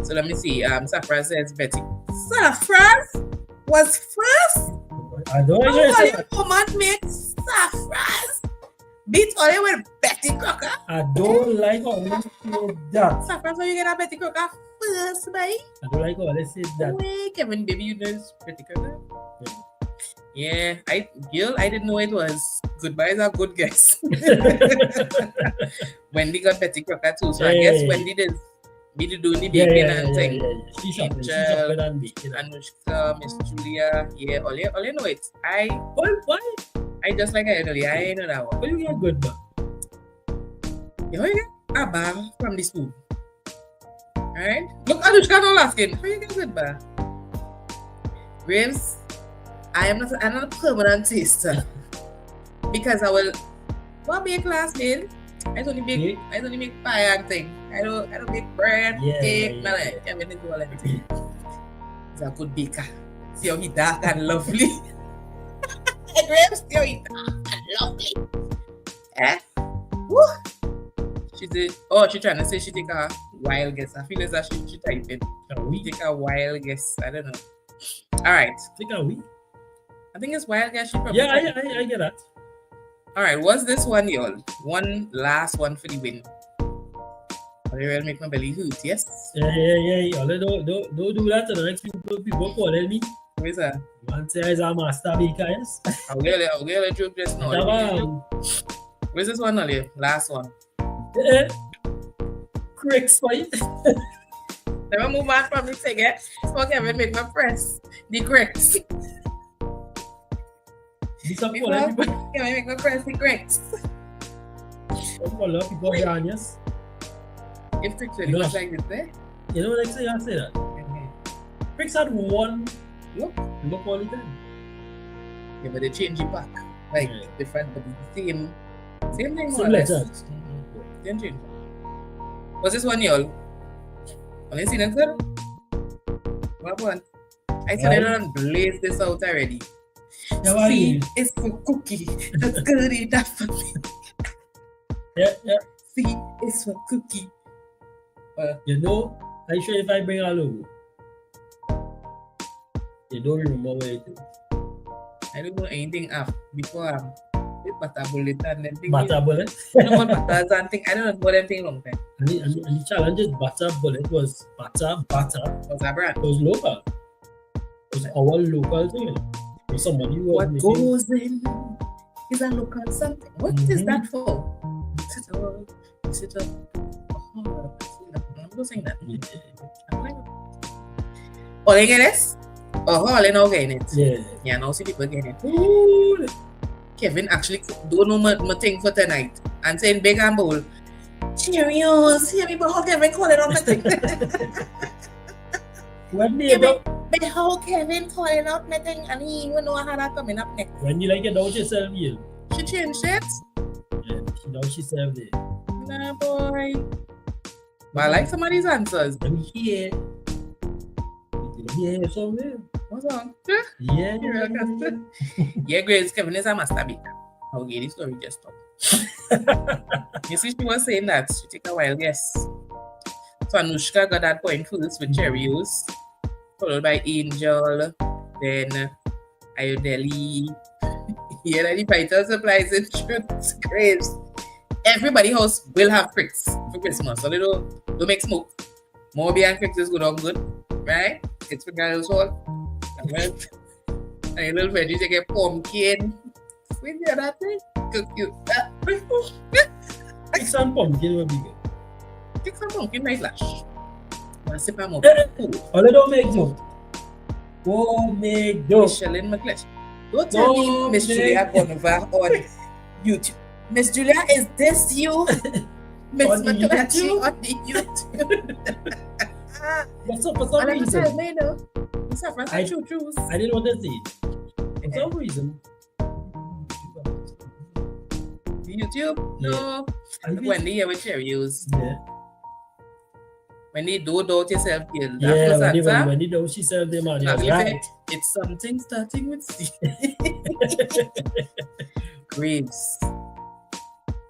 So let me see. Saffron says Betty. Saffron was first. I don't How know. all your woman makes saffron? Beat all you with Betty Crocker. I don't like how they say that. Saffron, so you get a Betty Crocker first, boy. I don't like how they say that. Wait, Kevin, baby, you know it's Betty Crocker. Yeah. Yeah, I didn't know it was. Goodbye is a good guess. Wendy got Betty Crocker too, so I guess Yeah. Wendy did doing the baking and thing. Yeah. She shopping Angel, and baking. Anushka, Miss Julia, yeah, all you know it. Why? I just like I earlier, I know that one. Why you get good, man? You know you get a bar from the school. Alright? Look, Anushka not asking. How you get good bar? Graves, I'm not a permanent taster. Because I will be a classmate. I only make pie and thing. I don't make bread, cake, none of it. I mean, do all everything. He's a good baker. See how he dark and lovely. Graves, see how he dark and lovely. Eh? Woo! She trying to say she take a wild guess. I feel as that she type it. We Take a wild guess. I don't know. Alright. think are we? I think it's wild guess. She probably Yeah, type it. I get that. Alright, what's this one, y'all? One last one for the win. They will make my belly hurt, yes? Yeah. Y'all don't do that to the next people calling me. Who is that? One says I'm a master baker, yes? I'll get a joke just now. Where's this one, Ollie? Last one. Cricks fight. Never move on from the thing, eh? So Kevin make my press. The cricks. Disappoint everybody. Kevin make my press the cricks. People love people behind, yes? If cricks really was like this, eh? You know, next thing I say that. Pricks had one look all the time. Yeah, but they change it back. Like different, but the same thing. More Same or less. legends. Didn't change. What's this one, y'all? Have you seen it, sir? What one? I said I don't blaze this out already. Yeah, C is for cookie. That's good enough for me. Yeah. C is for cookie. You know, I sure if I bring a logo, you don't remember what it is. I don't know anything before butter bullet and then thing. Butter bullet. I don't know what butters and thing. I don't know what them thing long time. And the challenge is butter bullet was butter. Was a brand. It was local. It was our local thing. So somebody was What making, goes in is a local something. What is that for? Is it a I'm not saying that. All I get this? Oh, all I know getting it. Yeah, now see people getting it. Ooh. Kevin actually don't know my thing for tonight and saying big and bold. Cheerios, hear me, but how Kevin call it on my thing? when they But how Kevin calling out my thing and he even know how that coming up next. when you like it down yourself, you. She changed it? Yeah, she down herself there. Nah, boy. But I like some of these answers. I'm here. Yeah, somewhere. What's on? Yeah. Yeah, Grace, Kevin is a master baker. I'll get the story just stop. You see, she was saying that. She take a while, yes. So Anushka got that point first with Cheerios, followed by Angel, then Ayodeli. Yeah, then the vital supplies and fruits, grapes. Everybody house will have cricks for Christmas, so they don't make smoke. More beer and cricks is good on good, right? It's for girls all. And a little veggies, you get pumpkin. Sweet, yeah, that thing. Cute. Cricks and pumpkin will be good. Cricks and pumpkin, my flash. Wanna sip them up? All they don't make joke. Don't make joke. Michelin McClish. Don't tell me Miss Julia gone over on YouTube. Miss Julia, is this you? Miss McClatchy on the YouTube. But so for some reason, I didn't want to say it. For some reason, YouTube? No. When they hear with Cheerios. Yeah. When they do doubt yourself, kill. Yeah, when they doubt yourself, they man. Right. It's something starting with C. Graves.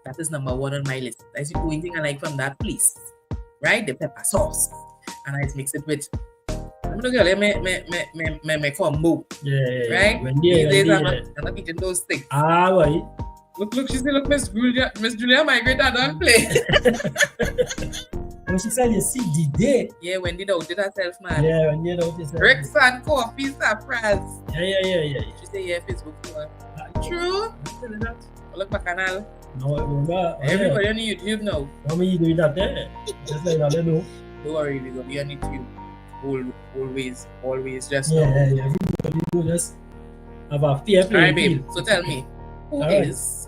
That is number one on my list. That's the only thing I like from that place. Right? The pepper sauce. And I mix it with I'm not gonna me combo. Yeah. Right? These days I'm not eating those things. Right. Look, she said, look, Miss Julia, my great don't play. When she said you see the day. Yeah, when they doubted herself, man. Yeah, when they doubted herself. Bricks and coffee surprise. Yeah. She said, yeah, Facebook too. True. Look back canal. No, remember. Everybody on YouTube now. How many you doing that there? Just like that, you know. Don't worry, we're gonna be on YouTube. Always just yeah. Everybody will just have a fair play. Alright, babe. So tell me, who is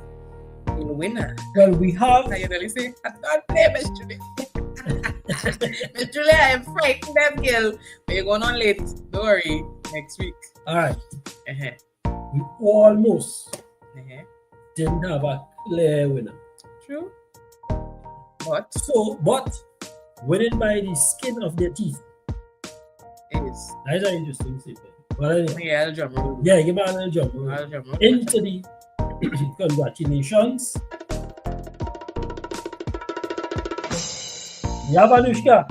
the winner? Well, we have. Can you really say, I don't play Miss Julia. Miss Julia, I'm frightened that girl. But you're going on late. Don't worry. Next week. Alright. We almost didn't have a clear winner. True. But winning by the skin of their teeth. Is. That's an interesting statement. Well, anyway. Yeah, I'll drum roll. Yeah, give me a little drum roll. Into the congratulations. We have Anushka.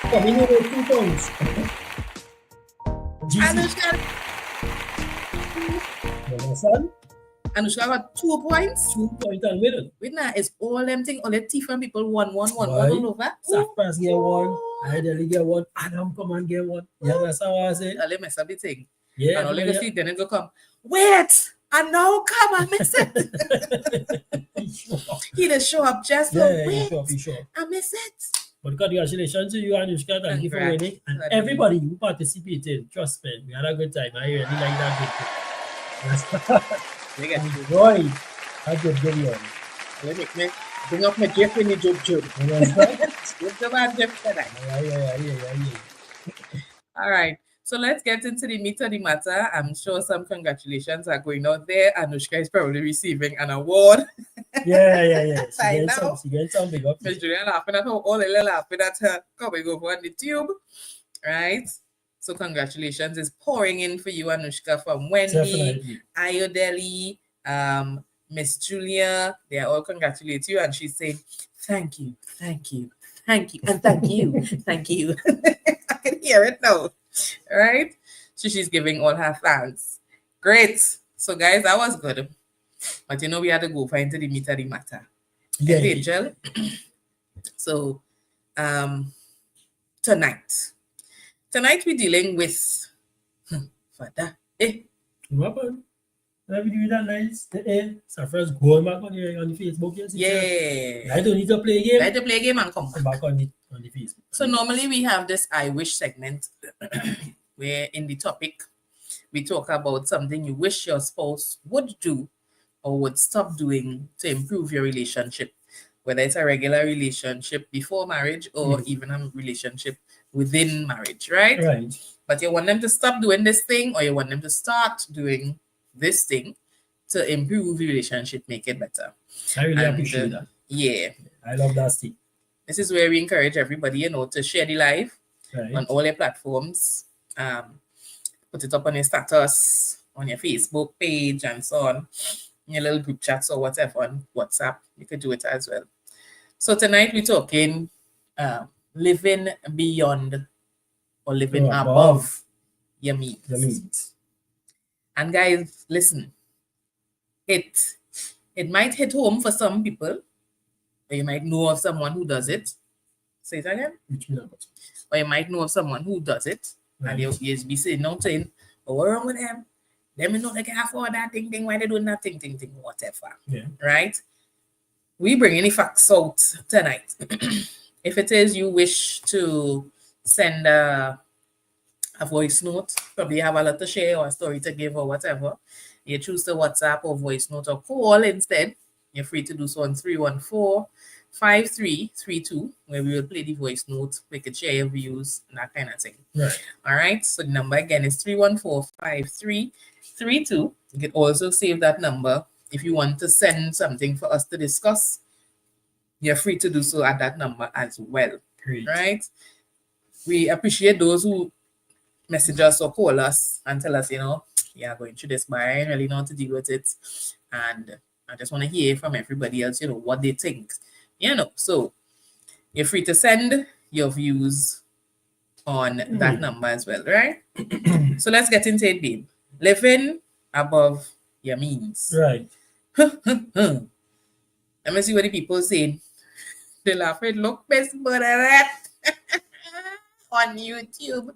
Coming in with 2 points. Anushka. Anushka got 2 points. 2 points and winning. Winner is all them thing, all the teeth from people 1 all over. Saffras get 1. Ayodeli get 1. Adam come and get 1. Yeah, that's how I say. I'll mess up the thing. Yeah. And all you see, then it go come. Wait! And now come and miss it. He just show up just wait. Sure. I miss it. But congratulations to you, Anushka. Thank you for winning. And everybody who participated, trust me, we had a good time. I really like that video. Enjoy. Have a good video. Let me bring up my Jeff when you joke. Give the man gift tonight. Yeah. All right. So let's get into the meat of the matter. I'm sure some congratulations are going out there. Anushka is probably receiving an award. Yeah. I know. She getting some big up. Miss Julia laughing at her, all the laughing at her coming over on the tube. Right? So congratulations is pouring in for you, Anushka, from Wendy, Definitely. Ayodeli, Miss Julia. They are all congratulate you, and she's saying, thank you, and thank you, thank you. I can hear it now. Right? So she's giving all her thanks. Great. So guys, that was good. But you know, we had to go find to the meat of the matter. Yeah. Angel. So tonight we're dealing with Father. What happened? Let me do that nice. So first going back on the Facebook. Yes, Yeah. I don't need to play a game. Like to play a game and come back on the Facebook. So normally we have this I wish segment where in the topic we talk about something you wish your spouse would do or would stop doing to improve your relationship, whether it's a regular relationship before marriage or even a relationship within marriage, right? Right. But you want them to stop doing this thing or you want them to start doing this thing to improve the relationship, make it better. I really appreciate that. Yeah. I love that thing. This is where we encourage everybody, to share the live on all your platforms. Put it up on your status, on your Facebook page, and so on. In your little group chats or whatever on WhatsApp. You could do it as well. So tonight we're talking living beyond or living above your means. And guys, listen. It might hit home for some people. Or you might know of someone who does it. Say it again. Or you might know of someone who does it. Right. And you'll be saying, oh, what's wrong with them? Let me know they can afford that thing, why they doing that thing, whatever. Yeah. Right? We bring any facts out tonight. If it is you wish to send a voice note, probably have a lot to share or a story to give or whatever, you choose the WhatsApp or voice note or call instead. You're free to do so on 314-5332, where we will play the voice note. We can share your views and that kind of thing. Right. All right. So the number again is 314-5332. You can also save that number if you want to send something for us to discuss. You're free to do so at that number as well. Great. Right. We appreciate those who message us or call us and tell us, going through this, but I ain't really know how to deal with it. And I just want to hear from everybody else, what they think. So you're free to send your views on that number as well, right? So let's get into it, babe. Living above your means. Right. Let me see what the people say. They laugh at look best but that on YouTube.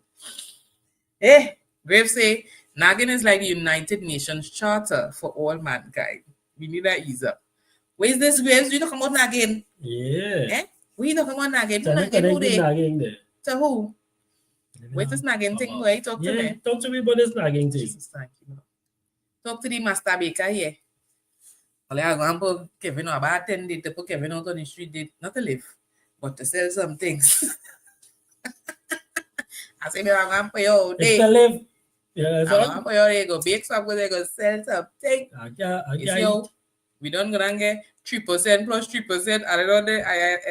Graves say, nagging is like the United Nations Charter for all mankind. We need that ease up. Where is this, Graves? We talking about nagging? Yeah. We talking about nagging? Nagging there. To who? Where's this nagging thing? Where you talk to me? Talk to me about this nagging thing. Thank you. Talk to the master baker here. Well, I'm going to put Kevin on a bartender to put Kevin out on the street, not to live, but to sell some things. I say, I'm going to put you out there. To live. Yeah, I'm going to put you out there. Go bake something, go sell something. You see, we don't go and get 3% plus 3%, and I don't know,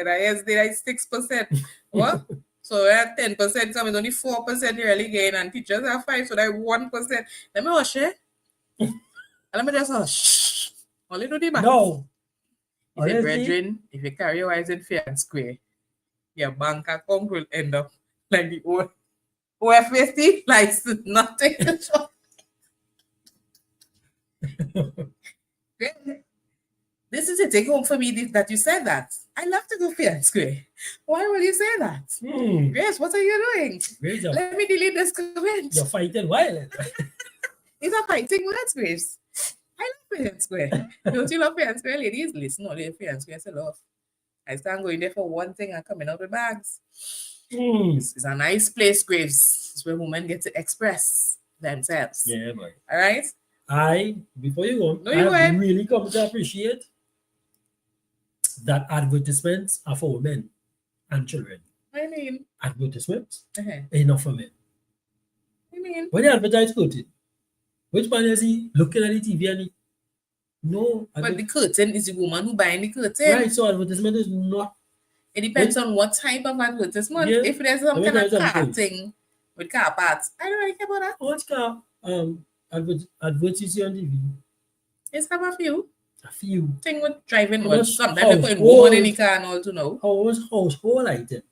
NIS did like 6%. What? So at 10%, some is only 4% you really gain, and teachers are 5%, so that's 1%. Let me hush, let me just hush. Only do the math. No. He said, brethren, if you carry your eyes in fair and square, your bank account will end up like the old OFST, like nothing. This is a take home for me that you said that. I love to go fair and square. Why will you say that? Grace, what are you doing? Grace, let me delete this comment. You're fighting violent. These are fighting words, Grace. I love fair and square. Don't you love fair and square, ladies? Listen, no, fair and square is a love. I stand going there for one thing and coming out with bags. It's a nice place, Graves. It's where women get to express themselves. Yeah, boy. All right? Before you go, no, you I really come to appreciate that advertisements are for women and children. I mean, Advertisements, uh-huh. enough for men. I mean, When they advertise clothing, which man is he looking at the TV and he, no, but the curtain is the woman who buying the curtain. right, so advertisement is not, It depends on what type of advertisement. Yeah. If there's some Let me kind tell of you car something. thing with car parts, I don't really care about that. what's car advertising on TV? It's have a few A few. thing with driving. How Well, much sometimes they put woman in the household- car and all to know. How much household items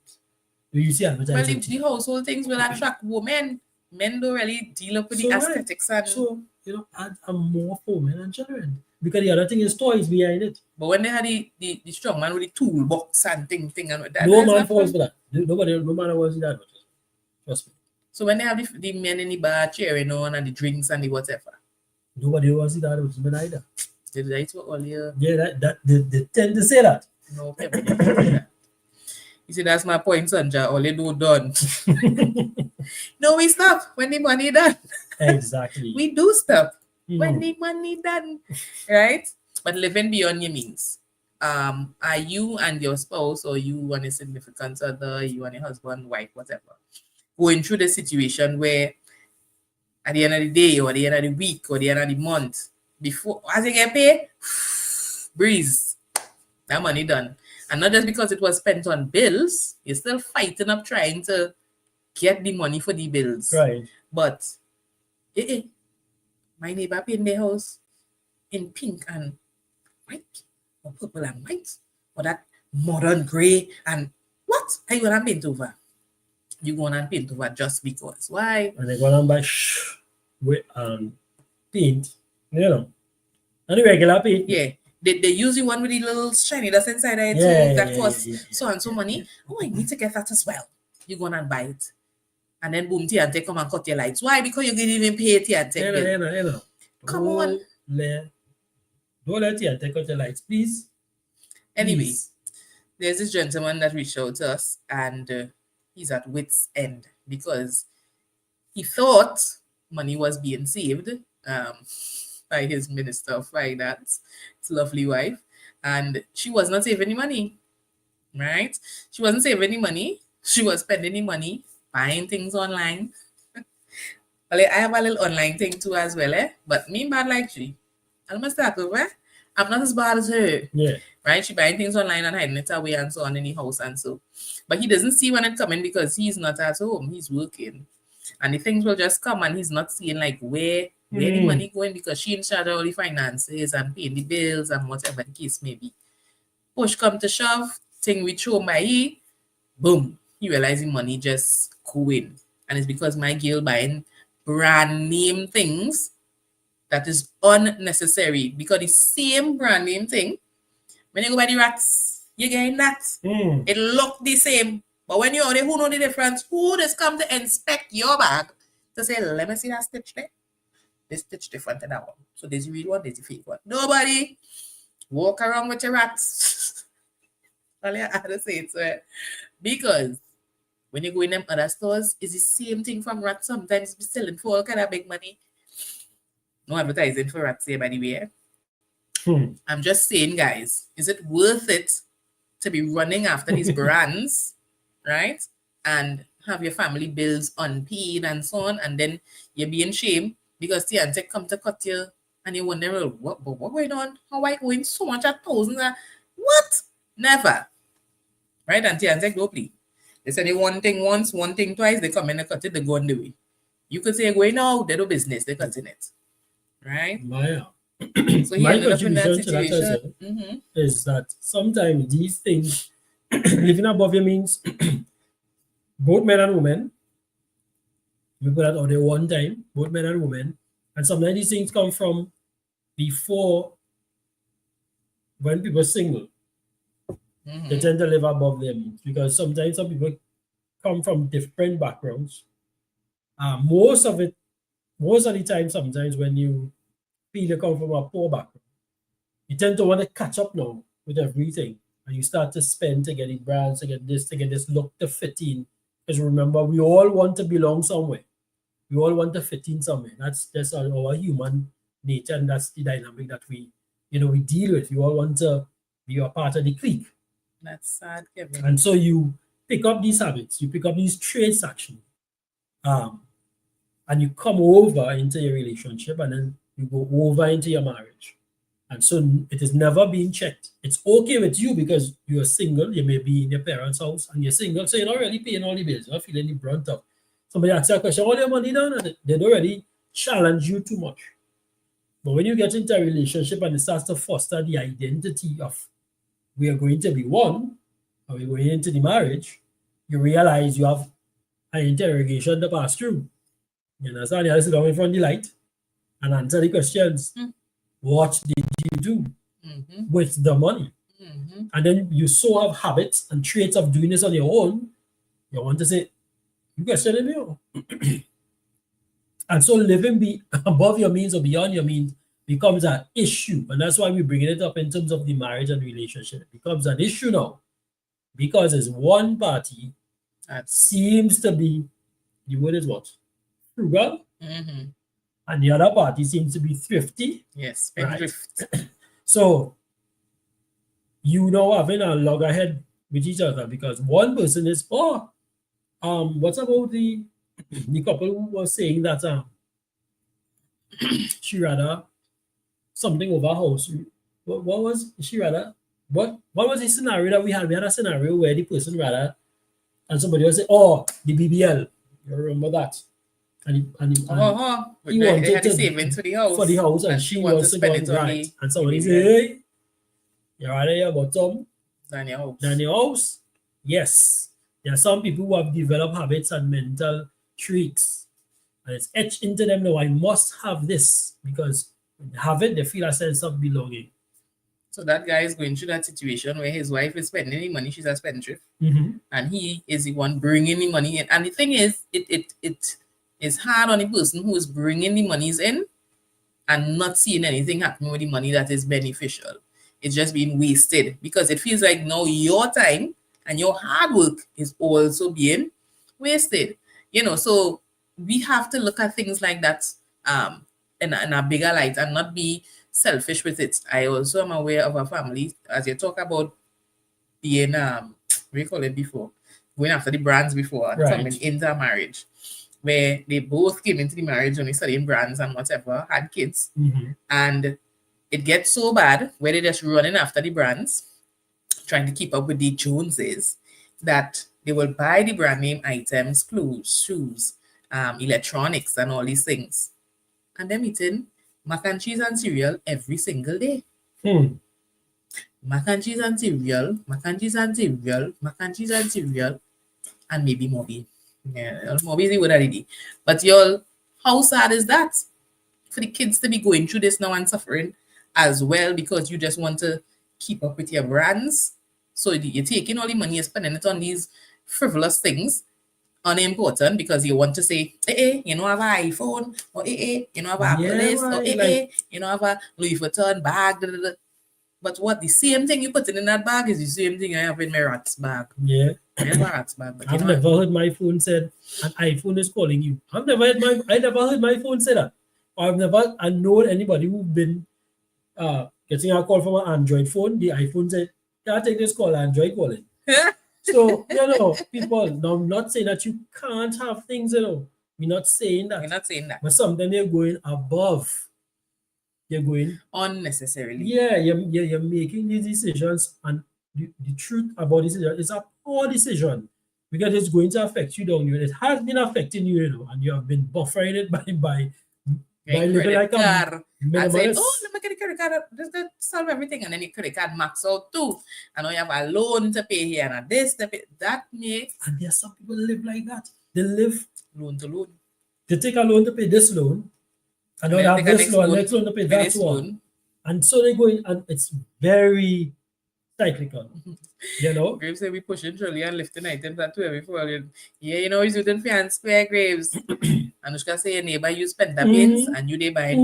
do you see Well, advertising? the household things will attract women. Men don't really deal up with So, the right. aesthetics and. So, you know, add a more for men and children. Because the other thing is toys behind it. But when they had the strong man with the toolbox and thing and with that, No that's man not falls fun. for that. No man was in that. Trust me. So when they have the men in the bar cheering on and the drinks and the whatever, Nobody was in that advertisement either. they that's what all your Yeah, they tend to say that. no people don't say that. You see, that's my point, Sanja. All they do done. No, we stop when the money done. Exactly. We do stuff when Mhm. the money done, right? But living beyond your means. Are you and your spouse, or you and a significant other, you and your husband, wife, whatever, going through the situation where at the end of the day, or the end of the week, or the end of the month, before as you get paid, breeze, that money done. And not just because it was spent on bills, you're still fighting up trying to get the money for the bills. Right. But my neighbor painted their house in pink and white, or purple and white, or that modern gray. And what are you gonna paint over? You gonna paint over just because? Why? And they go on by with paint, you know. And the regular paint. Yeah, they use the one with the little shiny that's inside it Yeah, too. That yeah, costs yeah. so and so money. Oh, I need to get that as well. You go and buy it. And then boom, Tiante come and cut your lights. Why? Because you didn't even pay Tiante bill. You know. Come on. Don't let you take out the lights, please. Anyway, Please. there's this gentleman that reached out to us, and he's at wit's end because he thought money was being saved by his minister of finance, his lovely wife, and she was not saving any money, right? She wasn't saving any money. She was spending the money buying things online. Well, I have a little online thing too as well, but me bad like she. I'm gonna start over. I'm not as bad as her. Yeah. Right? She buying things online and hiding it away and so on in the house and so. But he doesn't see when it's coming because he's not at home. He's working. And the things will just come and he's not seeing like where the money going because she in charge of all the finances and paying the bills and whatever the case may be. Push come to shove, thing we throw my he, boom. He realizing money just going. And it's because my girl buying brand name things that is unnecessary because the same brand name thing, when you go by the rats, you're getting that. It look the same. But when you're there, who know the difference? Who just come to inspect your bag to say, let me see that stitch there? This stitch different than that one. So there's the real one, there's the fake one. Nobody walk around with your rats. Only I had to say it, so because when you go in them other stores, it's the same thing from rats. Sometimes be selling for all kind of big money. No advertising for rats here, by the way. I'm just saying, guys, is it worth it to be running after these brands, right? And have your family bills unpaid and so on, and then you're being shamed because the auntie come to cut you and you wonder, what going on? How I owing so much at thousands? What? Never. Right? Auntie don't please. They say they one thing once, one thing twice, they come in and cut it, they go on the way. You could say, going now, they do business, they're cutting it. Right? So he My ended up in that contribution to that situation. is that sometimes these things, living above your means, both men and women, we put that out there one time, both men and women, and sometimes these things come from before when people are single. They tend to live above their means because sometimes some people come from different backgrounds. Most of the time, sometimes when you feel you come from a poor background, you tend to want to catch up now with everything. And you start to spend to get the brands, to get this look to fit in. Because remember, we all want to belong somewhere. We all want to fit in somewhere. That's our human nature, and that's the dynamic that we deal with. We all want to be a part of the clique. That's sad, Kevin. And so you pick up these habits, you pick up these traits actually, and you come over into your relationship, and then you go over into your marriage. And so it is never being checked. It's okay with you because you're single, you may be in your parents' house and you're single, so you're not really paying all the bills, you're not feeling the brunt of. Somebody asks you a question, all your money down, and they don't really challenge you too much. But when you get into a relationship and it starts to foster the identity of we are going to be one, or we're going into the marriage, you realize you have an interrogation to pass through. You understand? You have to sit down in front of the light and answer the questions. What did you do with the money? And then you so have habits and traits of doing this on your own. You want to say, you questioning me? And so living above your means or beyond your means becomes an issue. And that's why we're bringing it up in terms of the marriage and relationship. It becomes an issue now because it's one party that seems to be, the word is what? Frugal. And the other party seems to be thrifty. Yes, right? So you know having a loggerhead with each other because one person is, what's about the couple who was saying that she rather something over house. What was she rather? What was the scenario that we had? We had a scenario where the person rather, and somebody was say, the BBL. You remember that? He wanted they had to savings for the house, and she wants to spend it right. And somebody say, hey, you're rather your bottom than your house. Yes. There are some people who have developed habits and mental tricks. And it's etched into them now. I must have this because when they have it, they feel a sense of belonging. So that guy is going through that situation where his wife is spending the money, she's a spendthrift, and he is the one bringing the money in. And the thing is, it is hard on the person who is bringing the monies in and not seeing anything happening with the money that is beneficial. It's just being wasted because it feels like now your time and your hard work is also being wasted. So we have to look at things like that in a bigger light and not be selfish with it. I also am aware of a family, as you talk about being, we call it before, going after the brands before and coming into a marriage, where they both came into the marriage only studying brands and whatever, had kids. And it gets so bad where they're just running after the brands, trying to keep up with the Joneses, that they will buy the brand name items, clothes, shoes, electronics, and all these things. And they're eating mac and cheese and cereal every single day. Mac and cheese and cereal, mac and cheese and cereal, mac and cheese and cereal, and maybe Moby. Yeah, Moby is the word already. But y'all, how sad is that? For the kids to be going through this now and suffering as well because you just want to keep up with your brands. So you're taking all the money, you're spending it on these frivolous things, unimportant, because you want to say, you know, have an iPhone, or you know, have Apple this, or you know, have a Louis Vuitton bag. But what the same thing you put in that bag is the same thing I have in my rat's bag. Yeah. I have a rat's bag. But I've never heard my phone said an iPhone is calling you. I never heard my phone say that. I've never known anybody who's been getting a call from an Android phone. The iPhone said, "Can I take this call? Android calling." So, you know, people, now I'm not saying that you can't have things, you know. We're not saying that. We're not saying that. But sometimes you're going above. You're going unnecessarily. Yeah, you're making these decisions, and the truth about this is a poor decision because it's going to affect you down here. It has been affecting you, you know, and you have been buffering it by living like a and saying, let me get a credit card, this to solve everything, and then your credit card max out too. And now you have a loan to pay here and this to pay. That makes. And there are some people live like that. They live loan to loan. They take a loan to pay this loan, and then have this loan, next loan to pay that one. And so they go in, and it's very cyclical. You know? Graves say we pushing trolley and lifting items and 2 every 4. Yeah, you know, he's using fan square, Graves. Anushka say your neighbor use pentabeans and you they buy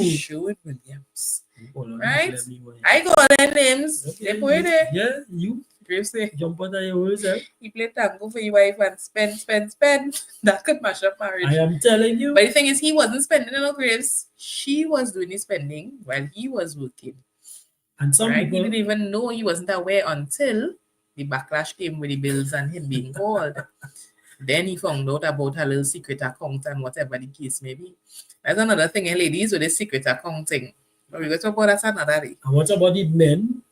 Sherwin Williams. Right? I got their names. Okay, they put it there. Yeah, you. Graves say jump on your words, eh? You play tango for your wife and spend. That could mash up marriage. I am telling you. But the thing is, he wasn't spending on Graves. She was doing his spending while he was working. And some people, he didn't even know, he wasn't aware until the backlash came with the bills and him being called. Then he found out about her little secret account and whatever the case may be. That's another thing, ladies, with the secret accounting. But we're going to talk about that another day. And what about the men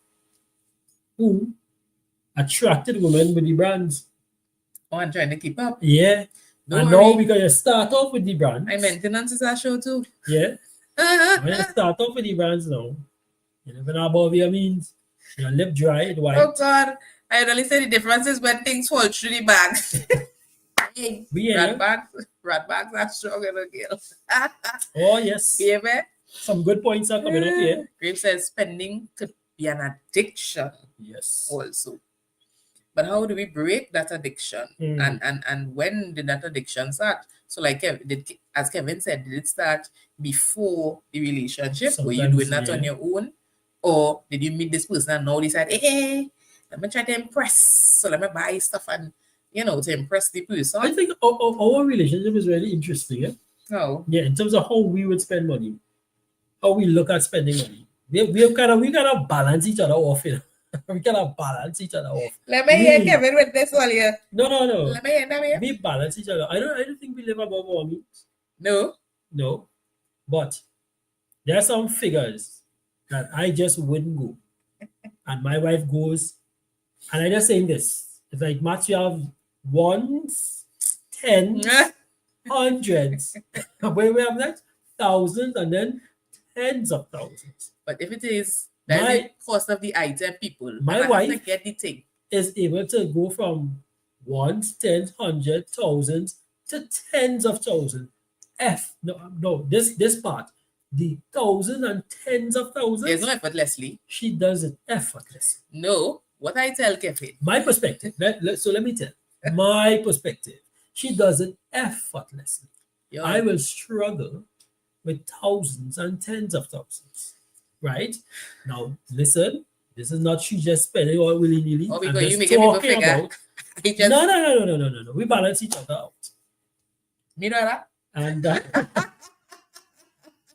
who attracted women with the brands? Oh, I'm trying to keep up. Yeah. Don't and worry. now we're going to start off with the brands. My maintenance is a show too. Yeah. We're going to start off with the brands now. You never know about what it means. Your lip dry, it white. Oh God, I only say the difference is when things fall through the bags. Yeah. Rat bags are strong and girl. Oh, yes. Baby. Some good points are coming up here. Graves says spending could be an addiction Yes. also. But how do we break that addiction? Mm. And when did that addiction start? So like as Kevin said, did it start before the relationship? Were you Sometimes, doing that on your own? Or did you meet this person and now decide, hey, let me try to impress. So let me buy stuff and, to impress the person? I think our relationship is really interesting. Yeah? Oh. Yeah, in terms of how we would spend money, how we look at spending money. We kind of balance each other off. We kind of balance each other off. Let me hear Kevin with this one here. No. Let me hear that. We balance each other. I don't think we live above our means. No. But there are some figures that I just wouldn't go. And my wife goes, and I just saying this. It's like, Matt, you have ones, tens, hundreds. Where we have that, thousands, and then tens of thousands. But if it is the cost of the item, people, my wife have to get the thing. Is able to go from ones, tens, hundreds, thousands to tens of thousands. This part, the thousands and tens of thousands. There's no effortlessly. She does it effortlessly. No, what I tell Kevin. My perspective. So let me tell. My perspective. She does it effortlessly. I will struggle with thousands and tens of thousands. Right? Now, listen. This is not she just spending all willy-nilly. Oh, because you make people figure. No. We balance each other out. Me know that? And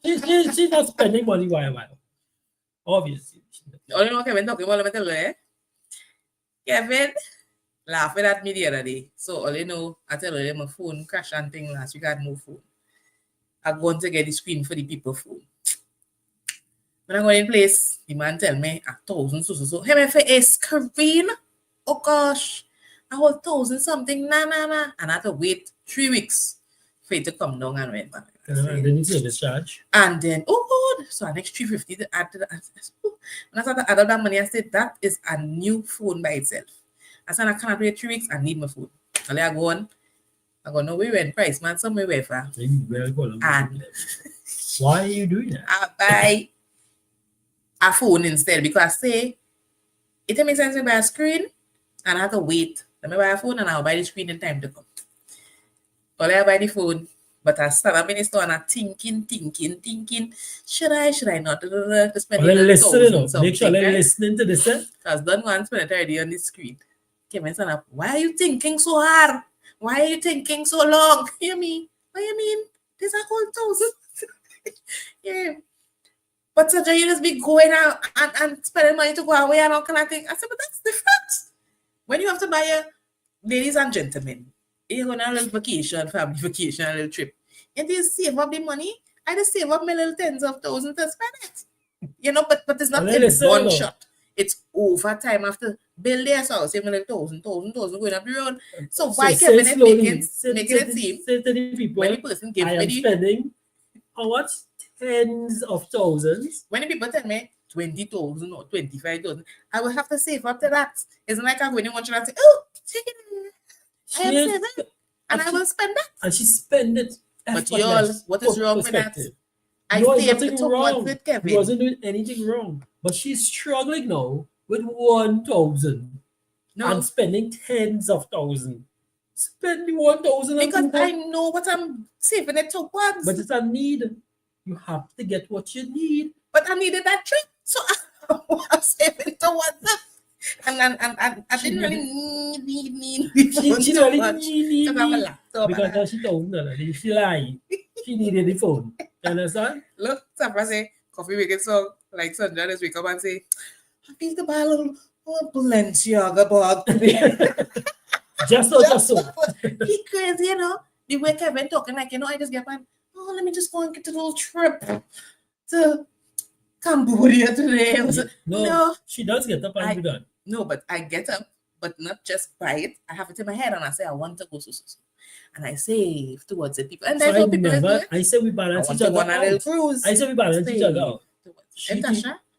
she's not spending money while. Obviously. Only know Kevin talking about, let me tell you, Kevin laughing at me the other day. So all you know, I tell you, my phone crashed and thing last week. I had no phone. I'm going to get the screen for the people phone. When I go in place, the man tell me 1,000 so. Hey, for a screen? Oh gosh, I hold 1,000 something. Nah. And I had to wait 3 weeks for it to come down and went back. And then you see the charge. And then, oh God, so next 350 to add to that. When I started to add up that money, I said, that is a new phone by itself. I said, I cannot wait 3 weeks, I need my phone. So I go on. I go, no, we went price, man, somewhere way far. And why are you doing that? I buy a phone instead because say it makes sense to buy a screen and I have to wait. Let me buy a phone and I'll buy the screen in time to come. Or I buy the phone, but I start up in the store and I'm thinking, should I not? To spend make sure they're listening to this. Because don't want to spend it already on the screen. Kevin said, why are you thinking so hard? Why are you thinking so long? What do you mean? There's a whole 1,000. Yeah. But such you just be going out and spending money to go away and all kind of thing. I said, but that's different. When you have to buy a, ladies and gentlemen, you're going on a little vacation, family vacation, a little trip, and you save up the money, I just save up my little tens of thousands to spend it. But it's not in one shot. It's over time after build their house, save my little thousand going up the road. So why Kevin it makes it seem say to the people, when the person gives me spending how much? Tens of thousands. When people tell me 20,000 or 25,000, I will have to save up to that. It's like I'm going to want you to say, oh, take it. I am saving. And I will spend that. And she spend it. But y'all, what is wrong with that? I saved it with Kevin. He wasn't doing anything wrong. But she's struggling now with 1,000 and spending tens of thousands. Spending 1,000 because I know what I'm saving it towards. But it's a need. You have to get what you need. But I needed that trip. So I was saving towards that. And I didn't really need she really need because she told me she lied. She needed the phone. You understand? Look, Safra say, coffee making song, like Sandra just wake up and say, I feel to buy a little Oh, Balenciaga bag today. Just so. He crazy, you know. The way Kevin talking, like, you know, I just get one. Oh, let me just go and get a little trip to Cambodia today. I was like, no, she does get up and do that. No, but I get up, but not just by it. I have it in my head and I say, I want to go so. And I save towards the people. And So there's people that do it. I say we balance each other out. Cruise. I say we balance each other out.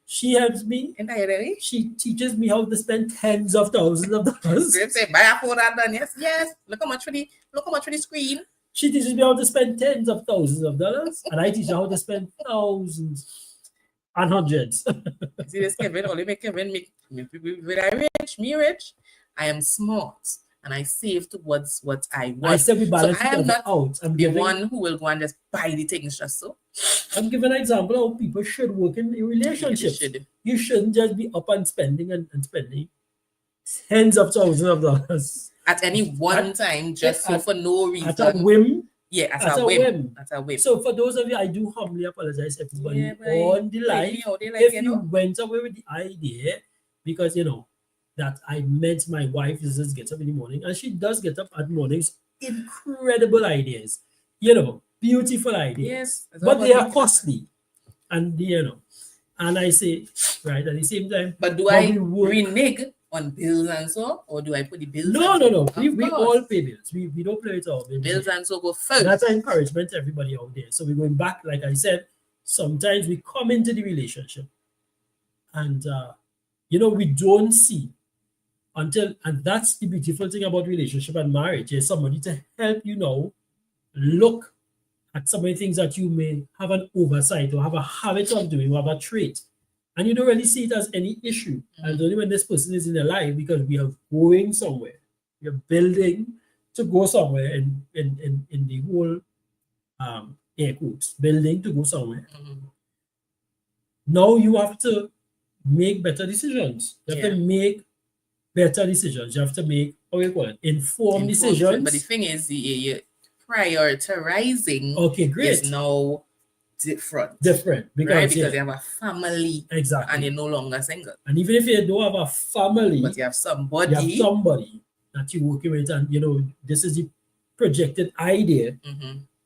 She helps me. Entirely. She teaches me how to spend tens of thousands of dollars. Say, buy a phone and done. Yes. Look how much for the screen. She teaches me how to spend tens of thousands of dollars, and I teach her how to spend thousands and hundreds. See this Kevin, only make Kevin make me rich. I am smart and I save towards what I want. I said we balance so I am not out. I'm the one who will go and just buy the things just so. I'm giving an example of how people should work in a relationship. You shouldn't just be up and spending and spending tens of thousands of dollars at any one time, just for no reason. At a whim. Yeah, at a whim. So for those of you, I do humbly apologize, everybody on the line. If you went away with the idea, because you know that I meant my wife just gets up in the morning, and she does get up at mornings. Incredible ideas, you know, beautiful ideas. Yes, but they are costly, and you know, and I say right at the same time. But do I renege on bills and so, or do I put the bills? No. We all pay bills. We don't play it all. Bills and so go first. That's an encouragement to everybody out there. So we're going back, like I said, sometimes we come into the relationship and, you know, we don't see until, and that's the beautiful thing about relationship and marriage, is somebody to help you know, look at some of the things that you may have an oversight or have a habit of doing or have a trait. And you don't really see it as any issue. And only when this person is in your life, because we are going somewhere. We are building to go somewhere in the whole air quotes, building to go somewhere. Now you have to make better decisions. You have to make better decisions. You have to make, how do you call it, informed decisions. But the thing is, the prioritizing is now different because you have a family, exactly, and you're no longer single. And even if you don't have a family, but you have somebody that you're working with, and you know this is the projected idea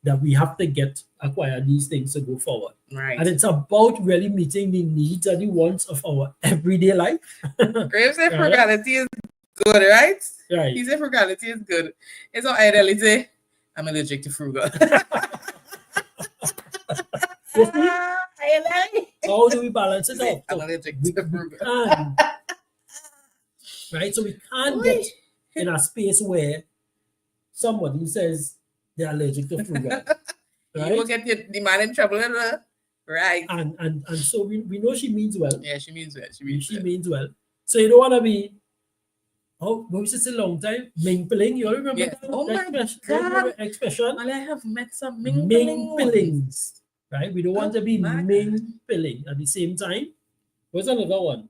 that we have to acquire these things to go forward. Right. And it's about really meeting the needs and the wants of our everyday life. Graves say frugality is good, right? Right. He said frugality is good. It's not ideally say I'm allergic to frugal. How do we balance it out? I'm allergic to frugal. Right? So we can't get in a space where somebody says they're allergic to frugal. Right? You will get the man in trouble, right? And so we know she means well. Yeah, she means well. She means well. So you don't want to be, what was it a long time? Mingpeling. You all remember that? Oh my God. Expression? Well, I have met some mingpelings. Right? We don't want to be mingpeling at the same time. What's another one?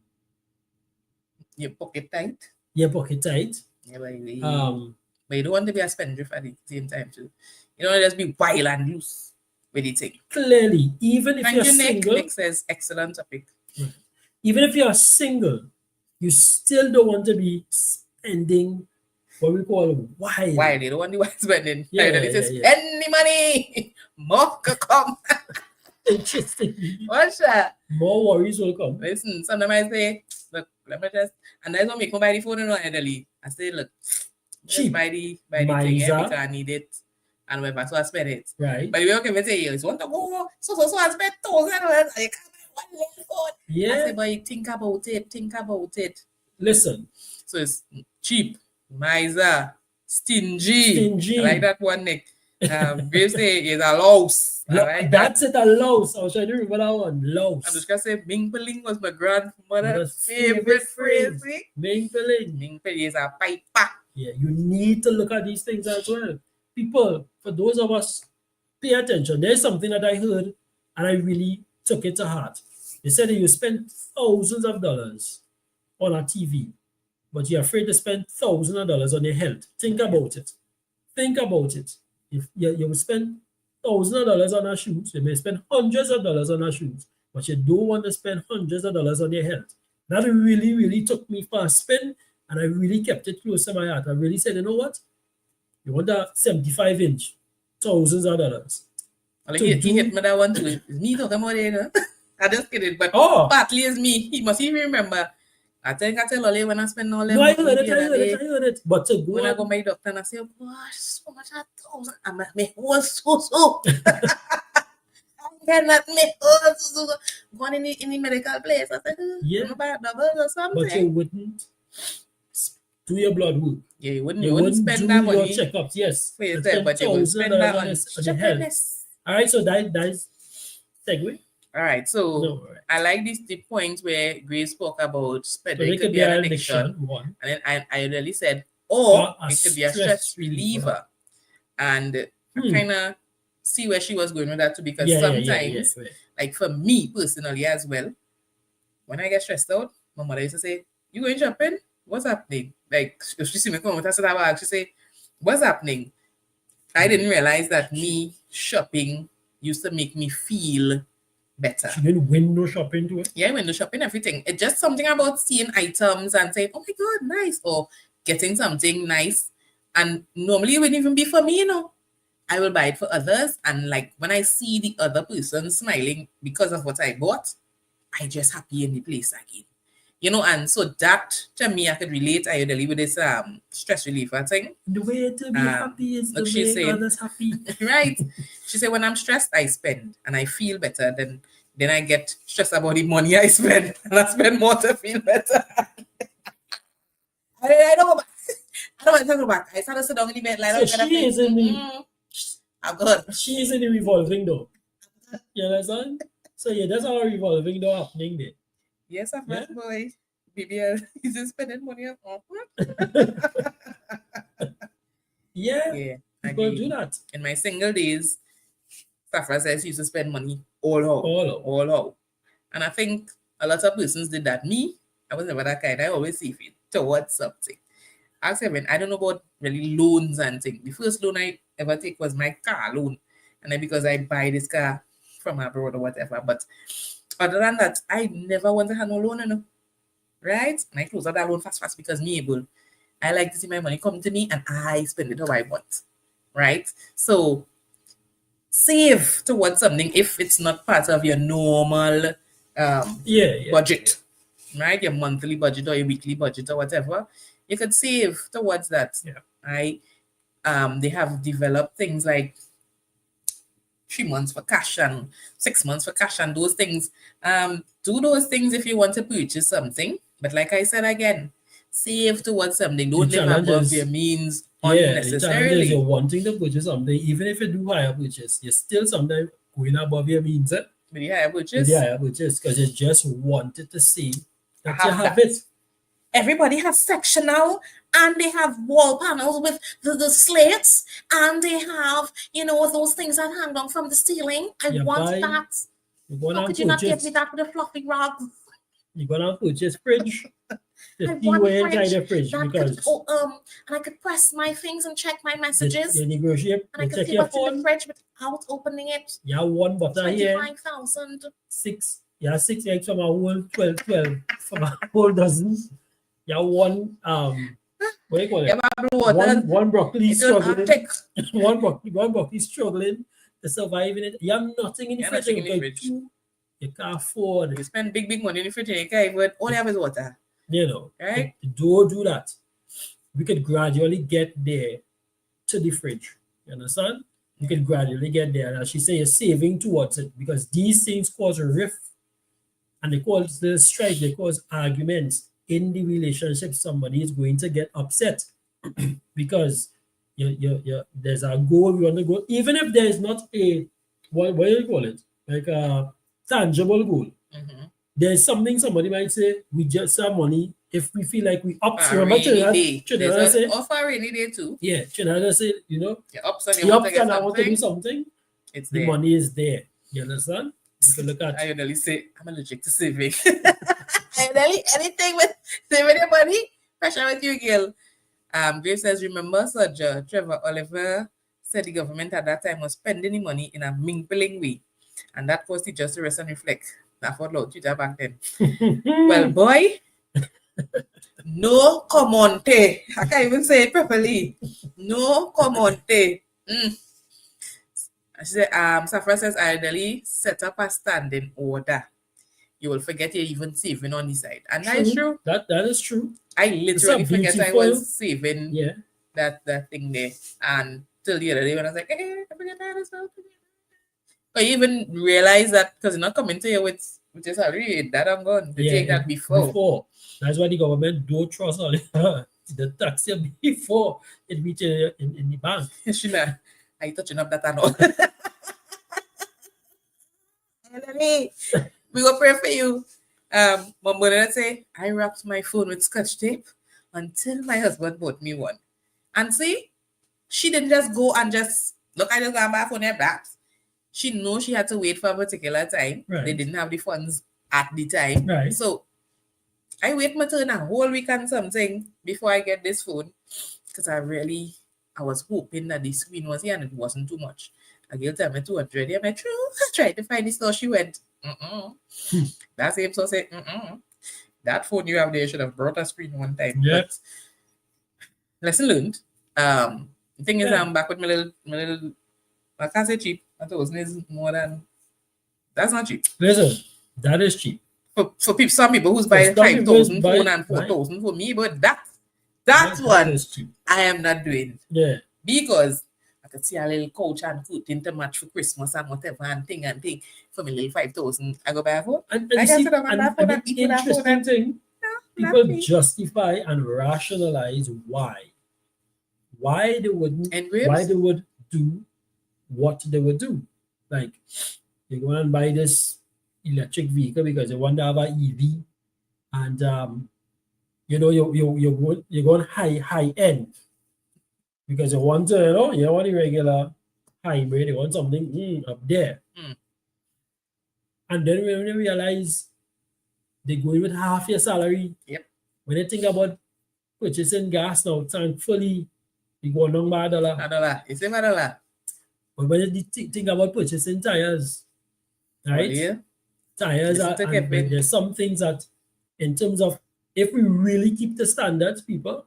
Your pocket tight. Yeah, pocket tight. Yeah, but you don't want to be a spendthrift at the same time too. You don't want to just be wild and loose with the thing. Clearly, even if you're single. Nick says excellent topic. Right. Even if you're single, you still don't want to be spending what we call wild. Wild, you don't want the wild spending. Yeah, spend the money. More could come. Interesting. What's that? More worries will come. Listen, sometimes I say, look, let me just, and that's not me come buy the phone and not elderly. I say, look, just buy the thing because I need it. And whatever, so I spend it. Right. But if you can say, you want to go, so I spend $1,000 and you can't buy one little phone. Yeah. I say, but you think about it. Listen. So it's cheap, miser, stingy. I like that one, Nick. Graves say is a louse. That's it, a louse. I was trying to remember that one. Louse. I'm just gonna say mingpeling was my grandmother's favorite phrase. Mingpeling is a piper. Yeah, you need to look at these things as well. People, for those of us, pay attention. There's something that I heard and I really took it to heart. They said that you spend thousands of dollars on a TV, but you're afraid to spend thousands of dollars on your health. Think about it. If you will spend thousands of dollars on our shoes, you may spend hundreds of dollars on our shoes, but you don't want to spend hundreds of dollars on your health. That really, really took me for a spin, and I really kept it close to my heart. I really said, you know what? You want that 75-inch, thousands of dollars. Well, To he do- hit me that one too. It's me talking about it, you know? I just kidding, but Oh, partly is me. He must even remember. I think I tell Ollie when I spend all that no, I money heard it, the I other heard day. it, I heard it. But to go When I go on, to my doctor and I say, gosh, so much at 1,000. I'm like, me whole so. I cannot make whole so. Going in the medical place. I said, Yeah. I'm about double or something. but you wouldn't do your blood work. Yeah, you wouldn't You wouldn't spend do that your money checkups, yes. for And yourself, spend but you will thousands of spend dollars that on the health. stupidness. All right, so that's segue. All right, so No, all right. I like the point where Grace spoke about So spending. they could be an addiction, one. And then I really said, or A it could be a stress reliever. And I kind of see where she was going with that too, because sometimes, like for me personally as well, when I get stressed out, my mother used to say, you going shopping? What's happening? Like, if she see me come with us, she say, what's happening? I didn't realize that me shopping used to make me feel better. She didn't window shopping to it. Yeah, window shopping, everything. It's just something about seeing items and saying, oh my God, nice. Or getting something nice. And normally it wouldn't even be for me, you know. I will buy it for others. And like when I see the other person smiling because of what I bought, I just happy in the place again. You know, and so that to me, I could relate ideally with this stress reliever thing. The way to be happy is to make others happy. Right. She said, when I'm stressed, I spend and I feel better. Then I get stressed about the money I spend, and I spend more to feel better. I don't want to talk about. I started to sit down in the bed like so she is in the. I'm good. She is in the revolving door. You understand? So yeah, that's our revolving door happening there. Yes, I'm yeah? Boy. Baby, he's just spending money on. Yeah. People do that. In my single days, Safra says she used to spend money all out. And I think a lot of persons did that. Me, I was never that kind. I always save it towards something. I don't know about really loans and things. The first loan I ever take was my car loan. And then because I buy this car from abroad or whatever. But other than that, I never want to have no loan, you know. Right? And I close out that loan fast because me able. I like to see my money come to me and I spend it how I want. Right? So save towards something if it's not part of your normal budget. Right? Your monthly budget or your weekly budget or whatever. You could save towards that. Yeah. Right? They have developed things like 3 months for cash and 6 months for cash and those things. Do those things if you want to purchase something. But like I said again, save towards something. Don't live above your means unnecessarily. The you're wanting to purchase something, even if you do higher purchase, you're still sometimes going above your means. With the higher purchase? Because you just wanted to see that you have it. Everybody has section now, and they have wall panels with the slates, and they have, those things that hang down from the ceiling. I want that. How could you not give me that with a fluffy rug? You're gonna purchase fridge. The fridge because and I could press my things and check my messages. You negotiate. And I could see what's in the fridge without opening it. Yeah, one butter here. 25,000. 6. Yeah, 6 eggs from a whole 12 from a whole dozens. Yeah, one what do you call it? One broccoli struggling. one broccoli struggling to survive in it. You have nothing in the fridge. You can't afford. You spend big money in the fridge and you can't even all you have is water. Right? Don't do that. We could gradually get there to the fridge. You understand? You can gradually get there. And as she said, you're saving towards it because these things cause a rift and they cause the strife, they cause arguments in the relationship. Somebody is going to get upset because there's a goal we want to go, even if there is not a what do you call it? Like a tangible goal. Mm-hmm. There's something somebody might say, we just have money if we feel like we up for a rainy day. Say, or for a rainy day too. Yeah, Trinidad say, you're up and I want to do something. It's the there. money is there. You understand? You can look at. I usually say I'm allergic to saving. Anything with saving your money, pressure with you, girl. Grace says, remember, Sir Trevor Oliver said the government at that time was spending the money in a mingling way. And that caused it just to rest and reflect. laugh out loud Twitter back then. Well, boy, no comonte. I can't even say it properly. No comonte. She said, Safra says, ideally set up a standing order. You will forget you're even saving on the side. And that is true. That is true. I literally forget I was saving Yeah. that thing there. And till the other day when I was like, I forget that as well. But you even realize that because you're not coming to you with your salary, that I'm going to take that before. That's why the government don't trust all the tax you before it reaches in the bank. Sheila, are you touching up that and all? We will pray for you. Mom would say, I wrapped my phone with scotch tape until my husband bought me one. And see, she didn't just go and just look, I just got my phone in back. She knew she had to wait for a particular time. Right. They didn't have the funds at the time. Right. So I wait my turn a whole week and something before I get this phone. Because I was hoping that the screen was here and it wasn't too much. I gave them 200. I met true. I tried to find the store. She went, That same store said, that phone you have there should have brought a screen one time. Yeah. But lesson learned. The thing is, I'm back with my little, I can't say cheap. 1,000 is more than, that's not cheap. Listen, that is cheap. For people, some people who's buying 5,000 phone and 4,000 for me, but that one is cheap. I am not doing. Yeah. Because I could see a little couch and curtain to match for Christmas and whatever and thing for my little 5,000. I go buy a phone. And I see, sit down and that phone and eat with that phone. interesting thing, people justify and rationalize why they wouldn't, why they would do what they would do. Like, you go and buy this electric vehicle because you want to have an EV, and you're going high end because you want to, you don't want the regular hybrid, you want something up there. And then when you realize they go in with half your salary, when you think about purchasing gas now, thankfully, you go down by $1. It's a $1. But when you think about purchasing tires, right? Tires there's some things that, in terms of, if we really keep the standards, people,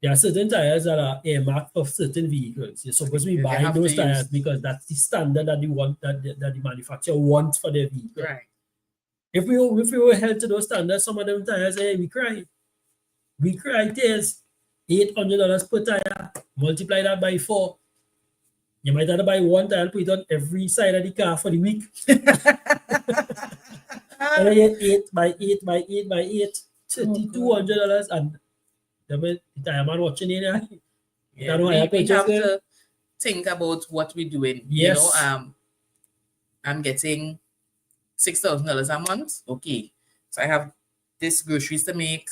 there are certain tires that are earmarked for certain vehicles. You're supposed to be buying those tires because that's the standard that the manufacturer wants for their vehicle. Right. If we were held to those standards, some of them tires, we cry. We cry tears. $800 per tire. Multiply that by 4. You might have to buy one tire and put it on every side of the car for the week. And I get 8 by 8 by 8 by 8, $3,200, and the tire man watching it. We have to think about what we're doing. Yes. I'm getting $6,000 a month. Okay. So I have this groceries to make,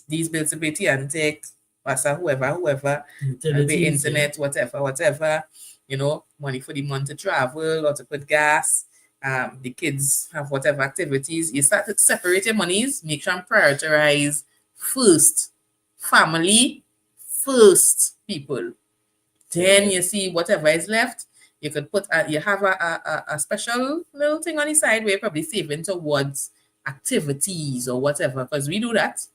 these bills to pay and take, whoever, pay internet, whatever, money for the month to travel or to put gas. The kids have whatever activities. You start to separate your monies, make sure and prioritize first. Family first, people. Then you see whatever is left. You could put, you have a special little thing on the side where you're probably saving towards activities or whatever, because we do that.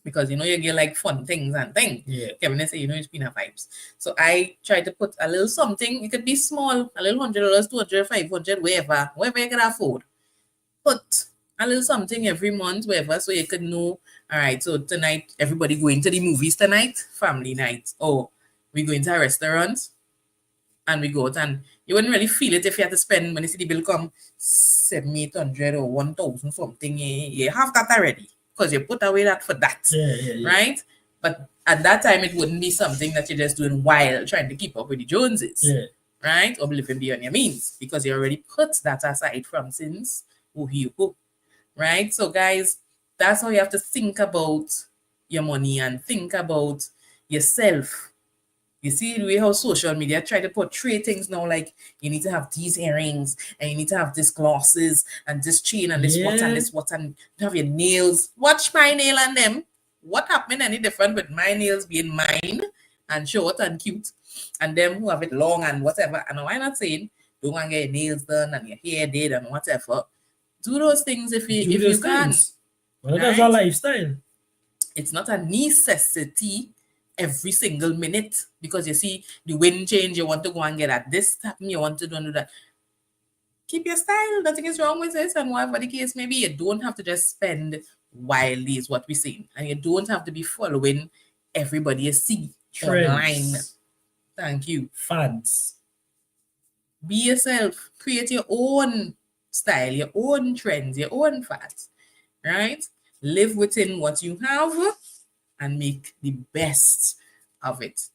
Because you get like fun things and things. Yeah. Kevin say it's peanut vibes. So I try to put a little something. It could be small, a little $100, $200, $500, wherever you can afford. Put a little something every month, wherever, so you could know. All right, so tonight everybody going to the movies tonight, family night. Or we going to a restaurant, and we go out, and you wouldn't really feel it if you had to spend when you see the bill come $700, $800 or 1,000 something. You have that already. Because you put away that for that, right? But at that time, it wouldn't be something that you're just doing while trying to keep up with the Joneses, right? Or living beyond your means, because you already put that aside from since right? So guys, that's how you have to think about your money and think about yourself. You see the way how social media try to portray things now, like you need to have these earrings and you need to have this glasses and this chain and this what and you have your nails. Watch my nail and them. What happened any different with my nails being mine and short and cute and them who have it long and whatever? And I'm not saying don't want to get your nails done and your hair did and whatever. Do those things if Do you those can. things. Well, that's our lifestyle. It's not a necessity every single minute because you see the wind change, you want to go and get at this happen, you want to do that. Keep your style, nothing is wrong with it, and whatever the case may be, you don't have to just spend wildly is what we're saying, and you don't have to be following everybody you see online. Thank you. Fads. Be yourself. Create your own style, your own trends, your own fads, right? Live within what you have and make the best of it.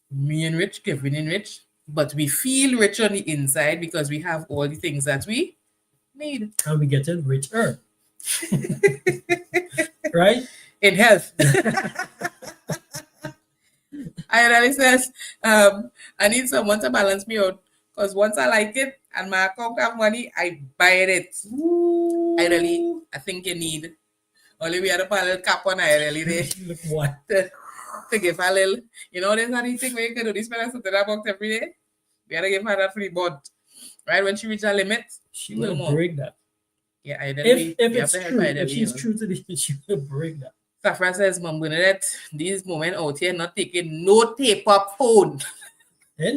Me and Rich, Kevin and Rich, but we feel rich on the inside because we have all the things that we need. And we get it richer. Right? In health. I says, I need someone to balance me out because once I like it and my account have money, I buy it. Ooh. I think you need. Only we had a little cap on I really did. Look what? To give a little, there's anything where you can do this spend a box every day. We had to give her that free board. Right? When she reaches her limit, she will break that. Yeah, I if it's true, if she's true to this, she will break that. Safra says, Mom Bernadette, these moments out here not taking no tape up phone. Yeah,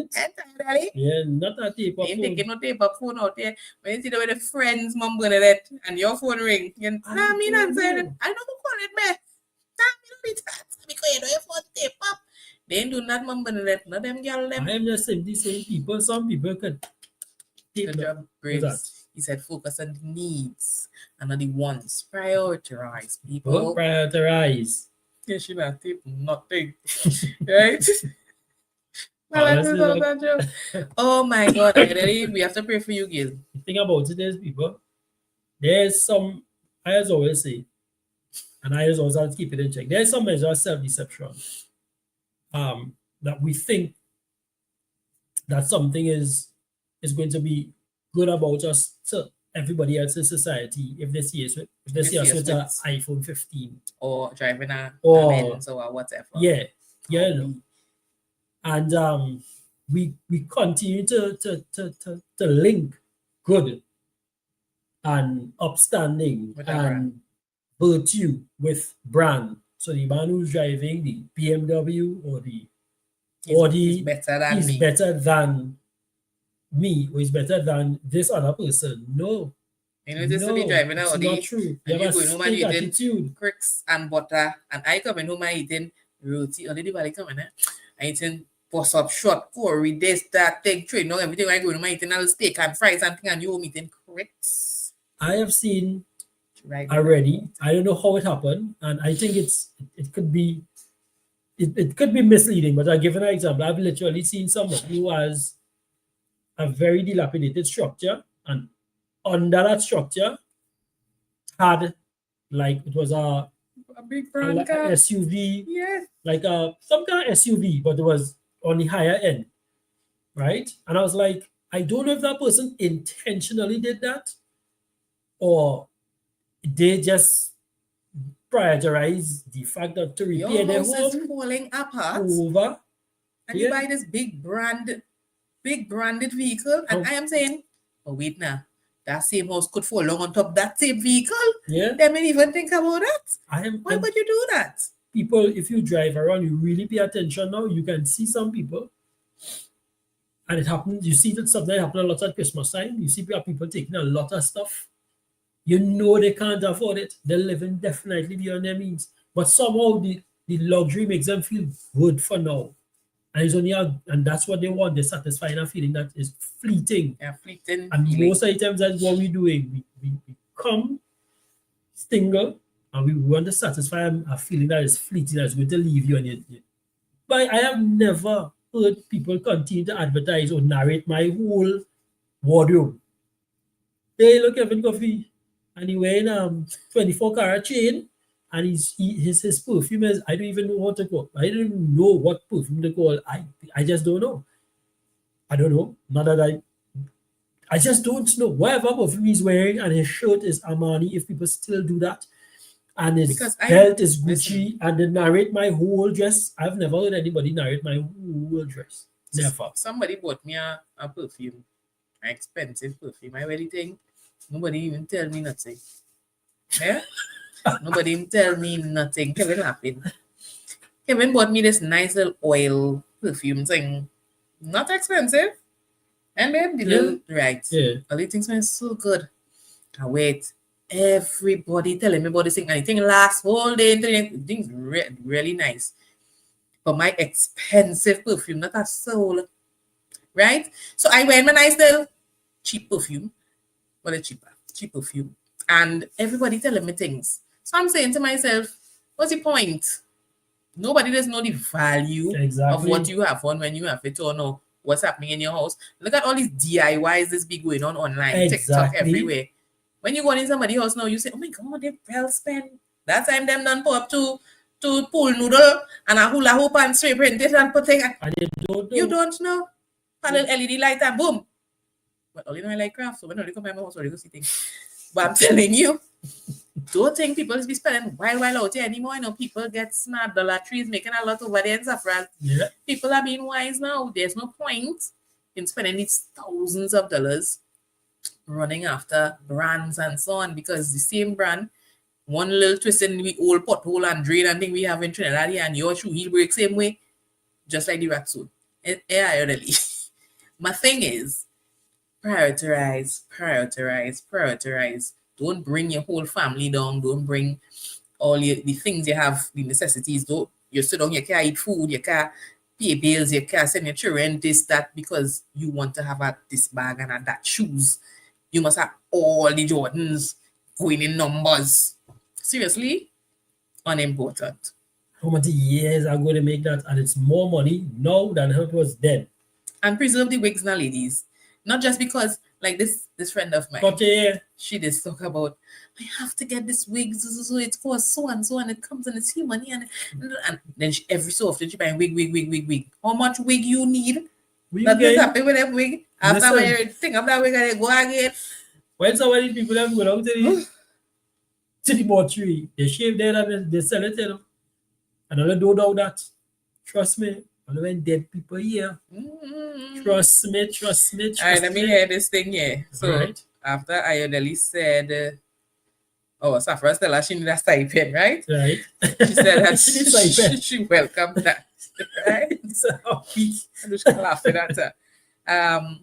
not a tape up phone. Ain't taking no tape up phone out there. When you see the way the friends, Mom Bernadette, and your phone ring, I don't call it, man. Because you don't have phone tape up. They ain't do that, Mom Bernadette. Not them girl them. I am just simply saying people, some people could take the job. He said focus on the needs and not the wants. Prioritize people. Prioritize. Yeah, she not tape nothing. Right? Oh my God, we have to pray for you, Gil. The thing about it is, people, there's some, I always say, and I always have to keep it in check, there's some measure of self-deception that we think that something is going to be good about us to everybody else in society if they see us with an iPhone 15 or driving a Benz or whatever. And we continue to link good and upstanding and virtue with brand. So the man who's driving the BMW or the Audi is better than me, or is better than this other person. No. Just to be driving an Audi. Not true. You have a stink attitude. Cricks and butter. And I come in home and eating roti. Only the body coming I eating post up short, curry, this, that, take trade. No, everything I go in home eating a little steak and fries and thing and you home eating cricks. I have seen already. I don't know how it happened. And I think it could be misleading, but I'll give an example. I've literally seen someone who has a very dilapidated structure, and under that structure had it was a big brand car. SUV, some kind of SUV, but it was on the higher end, right? And I was like, I don't know if that person intentionally did that or they just prioritize the fact that to repair their home is falling apart over, and you buy this big branded vehicle, and I am saying, wait now, that same house could fall on top of that same vehicle. Yeah, they may even think about that. Why would you do that? People, if you drive around, you really pay attention now. You can see some people, and it happens. You see that something happen a lot at Christmas time. You see people taking a lot of stuff. You know they can't afford it. They're living definitely beyond their means. But somehow the luxury makes them feel good for now. And it's only and that's what they want. They're satisfying a feeling that is fleeting. Yeah, fleeting. And most of the times that's what we're doing. We come, stingle, and we want to satisfy a feeling that is fleeting, that's going to leave you. But I have never heard people continue to advertise or narrate my whole wardrobe. Hey, look, Kevin Coffee. And he wearing 24-carat chain, and his perfume is, I don't even know what to call. I don't know what perfume to call. I just don't know. I don't know. Not that I just don't know. Whatever perfume he's wearing, and his shirt is Armani, if people still do that, and his belt is Gucci, and they narrate my whole dress. I've never heard anybody narrate my whole dress. Never. Somebody bought me a perfume. my expensive perfume. I really think nobody even tell me nothing. Yeah? Nobody even tell me nothing. Kevin laughing. Kevin bought me this nice little oil perfume thing. Not expensive. And babe, the little right. Yeah. All the things smells so good. I wait. Everybody telling me about this thing. And the thing lasts whole day. The thing's really nice. But my expensive perfume, not a soul. Right? So I wear my nice little cheap perfume. Well, it's cheaper. Cheap perfume. And everybody telling me things. So I'm saying to myself, what's the point? Nobody does know the value of what you have on when you have it or know what's happening in your house. Look at all these DIYs this be going on online, TikTok, everywhere. When you go in somebody's house now, you say, oh my God, they well spent. That time them done put up to pool noodle and a hula hoop and spray print it and put thing. And you don't know. A little LED light and boom. But all you know I like craft, so when they come to my house, they go see things. But I'm telling you, don't think people be spending while out here anymore. You know, people get smart. Dollar Trees making a lot over there in Safran. Yeah. People are being wise now. There's no point in spending these thousands of dollars running after brands and so on, because the same brand, one little twist in the old pothole and drain and thing we have in Trinidad here, and your shoe heel break same way, just like the rat suit. Yeah, my thing is, prioritize. Don't bring your whole family down. Don't bring all the things you have, the necessities. Don't you sit down, you can't eat food, you can't pay bills, you can't send your children this, that, because you want to have this bag and that shoes. You must have all the Jordans going in numbers. Seriously, unimportant. How many years are going to make that? And it's more money now than it was then. And preserve the wigs now, ladies. Not just because, like this friend of mine, she did talk about, I have to get this wig, so it costs so and so, and it comes and it's here money, and then every so often she buy wig. How much wig you need? Nothing's happening with that wig. After when you think of that wig, and go again. When some of these people have go down to the mortuary, they shave there and they sell it, you know. And I don't know that. Trust me. And when dead people here, trust me. All right, let me hear this thing here. So after Ayodele said, Safra Stella, she need a stipend, right? Right. She said that she welcomed that, right? So happy. I'm just laughing at her.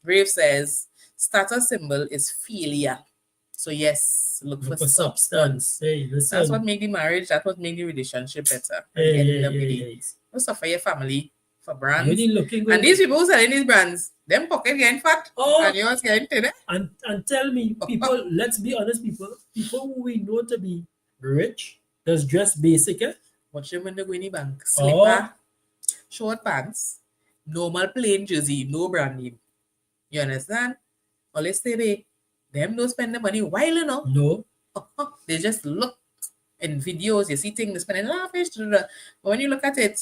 Brave says, status symbol is failure. So yes, look for substance. Hey, listen. That's what made the marriage, that's what made the relationship better. Don't suffer your family for brands. And these people who selling these brands, them pocket getting fat and yours getting thin. And tell me, people, let's be honest, people who we know to be rich, just dress basic. Watch them when they go in the bank. Slipper, short pants, normal plain jersey, no brand name. You understand? Or let's say them don't spend the money while, you know. No. They just look in videos, you see things, they're spending lavish. But when you look at it,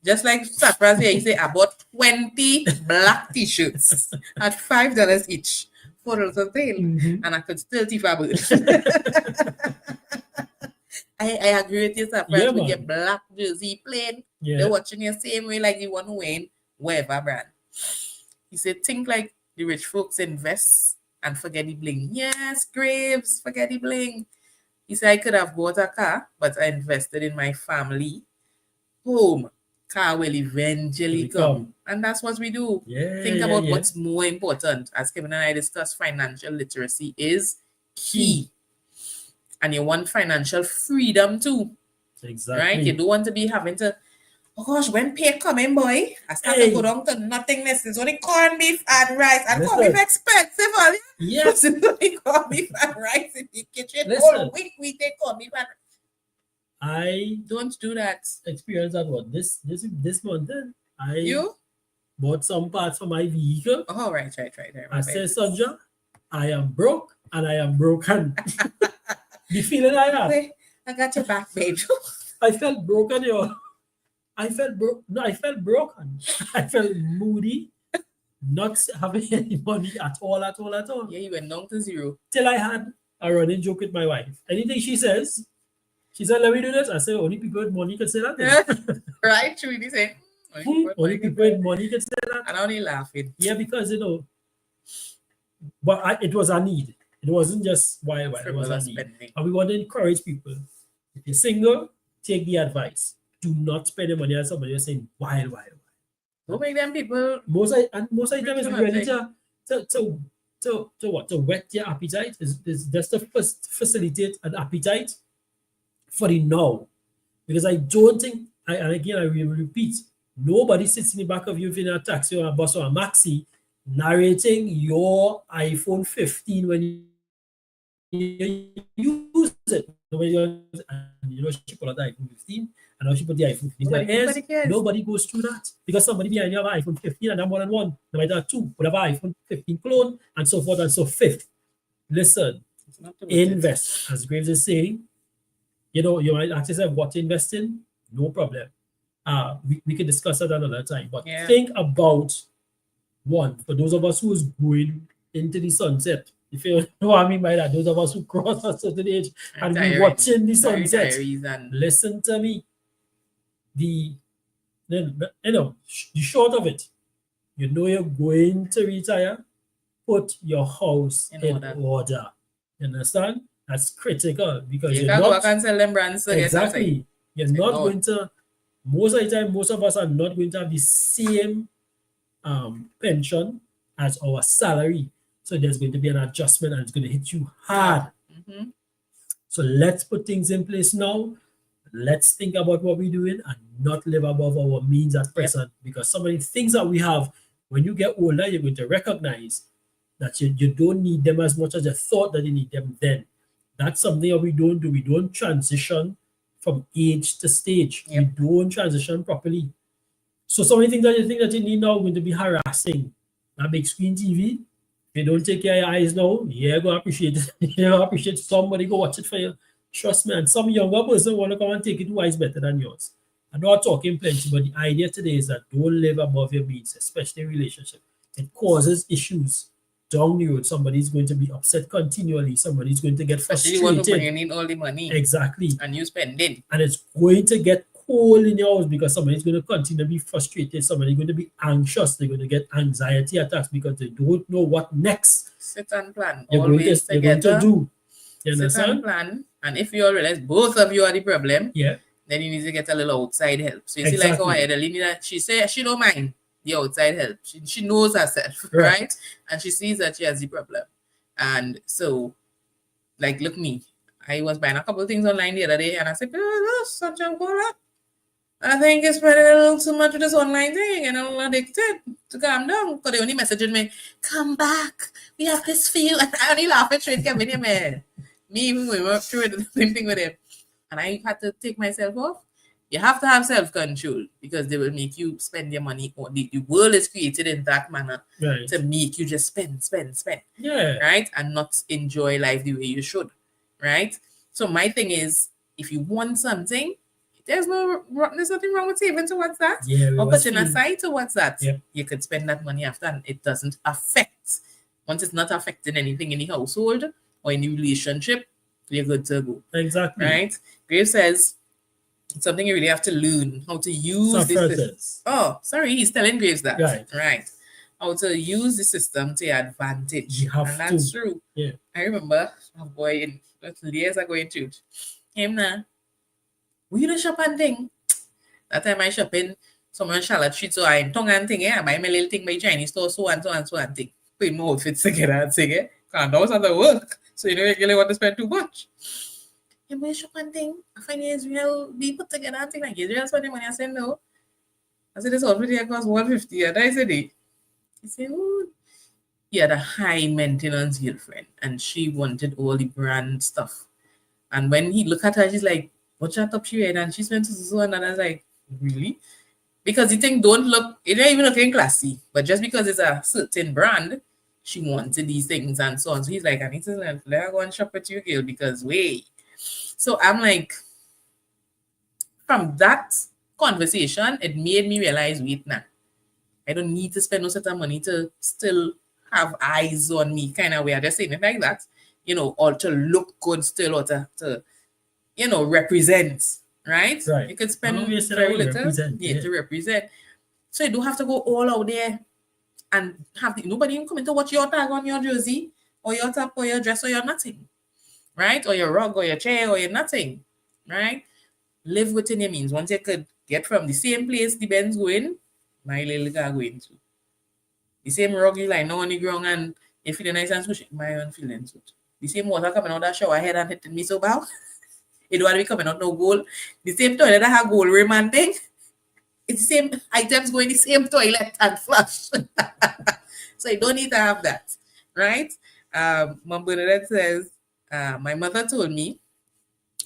just like Safra's here, you say, I bought 20 black t-shirts at $5 each. $4 a sale. And I could still teeth a bird. I agree with you, Safra. We get black jersey plain. They're watching you same way like the one who ain't whatever brand. He said, think like the rich folks invest and forget the bling. Yes, Graves, forget the bling. He said, I could have bought a car, but I invested in my family. Home. Car will eventually come. And that's what we do. Think about what's more important. As Kevin and I discussed, financial literacy is key. And you want financial freedom too. Exactly. Right? You don't want to be having to, oh gosh, when pay coming, boy, I start to go down to nothingness. It's only corned beef and rice. And corned beef expensive, all yes. It's only corned beef and rice in the kitchen. All week we take corned beef and I don't do that. Experience that what this month. You bought some parts for my vehicle. Oh, right. I said, Sandra, I am broke and I am broken. The feeling I had. Wait, I got your back, babe. I felt broken, yo. I felt broken. I felt moody, not having any money at all. Yeah, you went down to zero. Till I had a running joke with my wife. Anything she says, she said, let me do this. I said, only people with money can say that. Right? She really said, only people with money can say that. And I'm only laughing. Yeah, because, you know, But it was a need. It wasn't just why it was a Frivolous need. spending. And we want to encourage people. If you're single, take the advice. Do not spend your money on somebody else saying why. Don't make them people. Most of the time it's Rich really fanatic. to whet your appetite. Is just to facilitate an appetite for the now. Because I don't think, and again I will repeat, nobody sits in the back of you in a taxi or a bus or a maxi narrating your iPhone 15 when you use it. She pulled out the iPhone 15 and now she put the iPhone 15 in her ears. Nobody cares. Nobody goes through that because somebody behind you have an iPhone 15 and I'm more than one. No matter two, would have an iPhone 15 clone and so forth and so fifth. Listen, It's not too much. invest. As Graves is saying, you might ask yourself what to invest in, no problem. We can discuss that another time. But Yeah. think about one, for those of us who's going into the sunset. If you know what I mean by that, those of us who cross a certain age and we watching the sunset. Listen to me. The short of it, you're going to retire, put your house in order. You understand? That's critical because You you're can't go not back and sell them brands. So exactly. You're It's not ignored. going to. Most of the time, most of us are not going to have the same pension as our salary. So there's going to be an adjustment and it's going to hit you hard. Mm-hmm. So let's put things in place now. Let's think about what we're doing and not live above our means at present. Because some of the things that we have, when you get older, you're going to recognize that you don't need them as much as you thought that you need them then. That's something that we don't do. We don't transition from age to stage. Yep. We don't transition properly. So some of the things that you think that you need now are going to be harassing. That big screen TV, if you don't take care of your eyes now, you're going to appreciate it. You're going to appreciate somebody go watch it for you. Trust me. And some younger person want to come and take it who is better than yours. I'm not talking plenty, but the idea today is that don't live above your means, especially in relationship. It causes issues. Down the road, somebody's going to be upset continually. Somebody's going to get Especially the one who frustrated. bringing in all the money Exactly. and you spending. And it's going to get cold in your house because somebody's going to continue to be frustrated. Somebody's going to be anxious. They're going to get anxiety attacks because they don't know what next Sit and plan. you're going to do. You Sit and understand? plan. And if you all realize both of you are the problem, Yeah. then you need to get a little outside help. So you see, like our Adelina, she say she don't mind the outside help. She knows herself, right? And she sees that she has the problem. And so, like, look me. I was buying a couple of things online the other day, and I said, "Oh, such a good. I think it's spending a little too much with this online thing, and I'm a little addicted to calm down." Because they only messaging me, "Come back, we have this for you." And I only laugh at straight Kevin, man. Me even we went through the same thing with him. And I had to take myself off. You have to have self-control because they will make you spend your money. Or the world is created in that manner to make you just spend. Yeah. Right? And not enjoy life the way you should. Right? So my thing is, if you want something, there's nothing wrong with saving towards that. Yeah. Or putting aside towards that. Yeah. You could spend that money after and it doesn't affect. Once it's not affecting anything in the household or in the relationship, you're good to go. Exactly. Right? Graves says it's something you really have to learn how to use this. Oh, sorry, he's telling Graves that. Right. How to use the system to your advantage. And that's true. Yeah. I remember a boy years ago in church. Him now. We don't shop and thing. That time I shopping somewhere in Charlotte Street, so I'm tongue and thing, I buy my little thing by Chinese store, so and thing. Put my outfits together and thing, Can't always have to work. So you don't really want to spend too much. You buy shop and thing. I find Israel be put together and thing like Israel spending money. I said no. I said this outfit here costs $150. And I said it. He said, oh, he had a high maintenance girlfriend and she wanted all the brand stuff. And when he looked at her, she's like, what's that top she wear? And she spent so and I was like, really? Because the thing don't even looking classy. But just because it's a certain brand, she wanted these things and so on. So he's like, I need to let her go and shop with you, girl, because wait. So I'm like, from that conversation, it made me realize, wait, nah, I don't need to spend no certain money to still have eyes on me, kind of way. I just saying it like that, or to look good still, or to represent, right? Right. You could spend very little to represent. So you don't have to go all out there and nobody even coming to watch your tag on your jersey or your top or your dress or your nothing, right? Or your rug or your chair or your nothing, right? Live within your means. Once you could get from the same place the Ben's going, my little guy going to. The same rug you like now on the ground and you feel nice and squishy, my own feeling so. The same water coming out that shower head and hitting me so bad. It don't want to be coming out no goal. The same toilet that have goal rim thing. It's the same items going the same toilet and flush. So you don't need to have that, right? Mom Bernadette says, my mother told me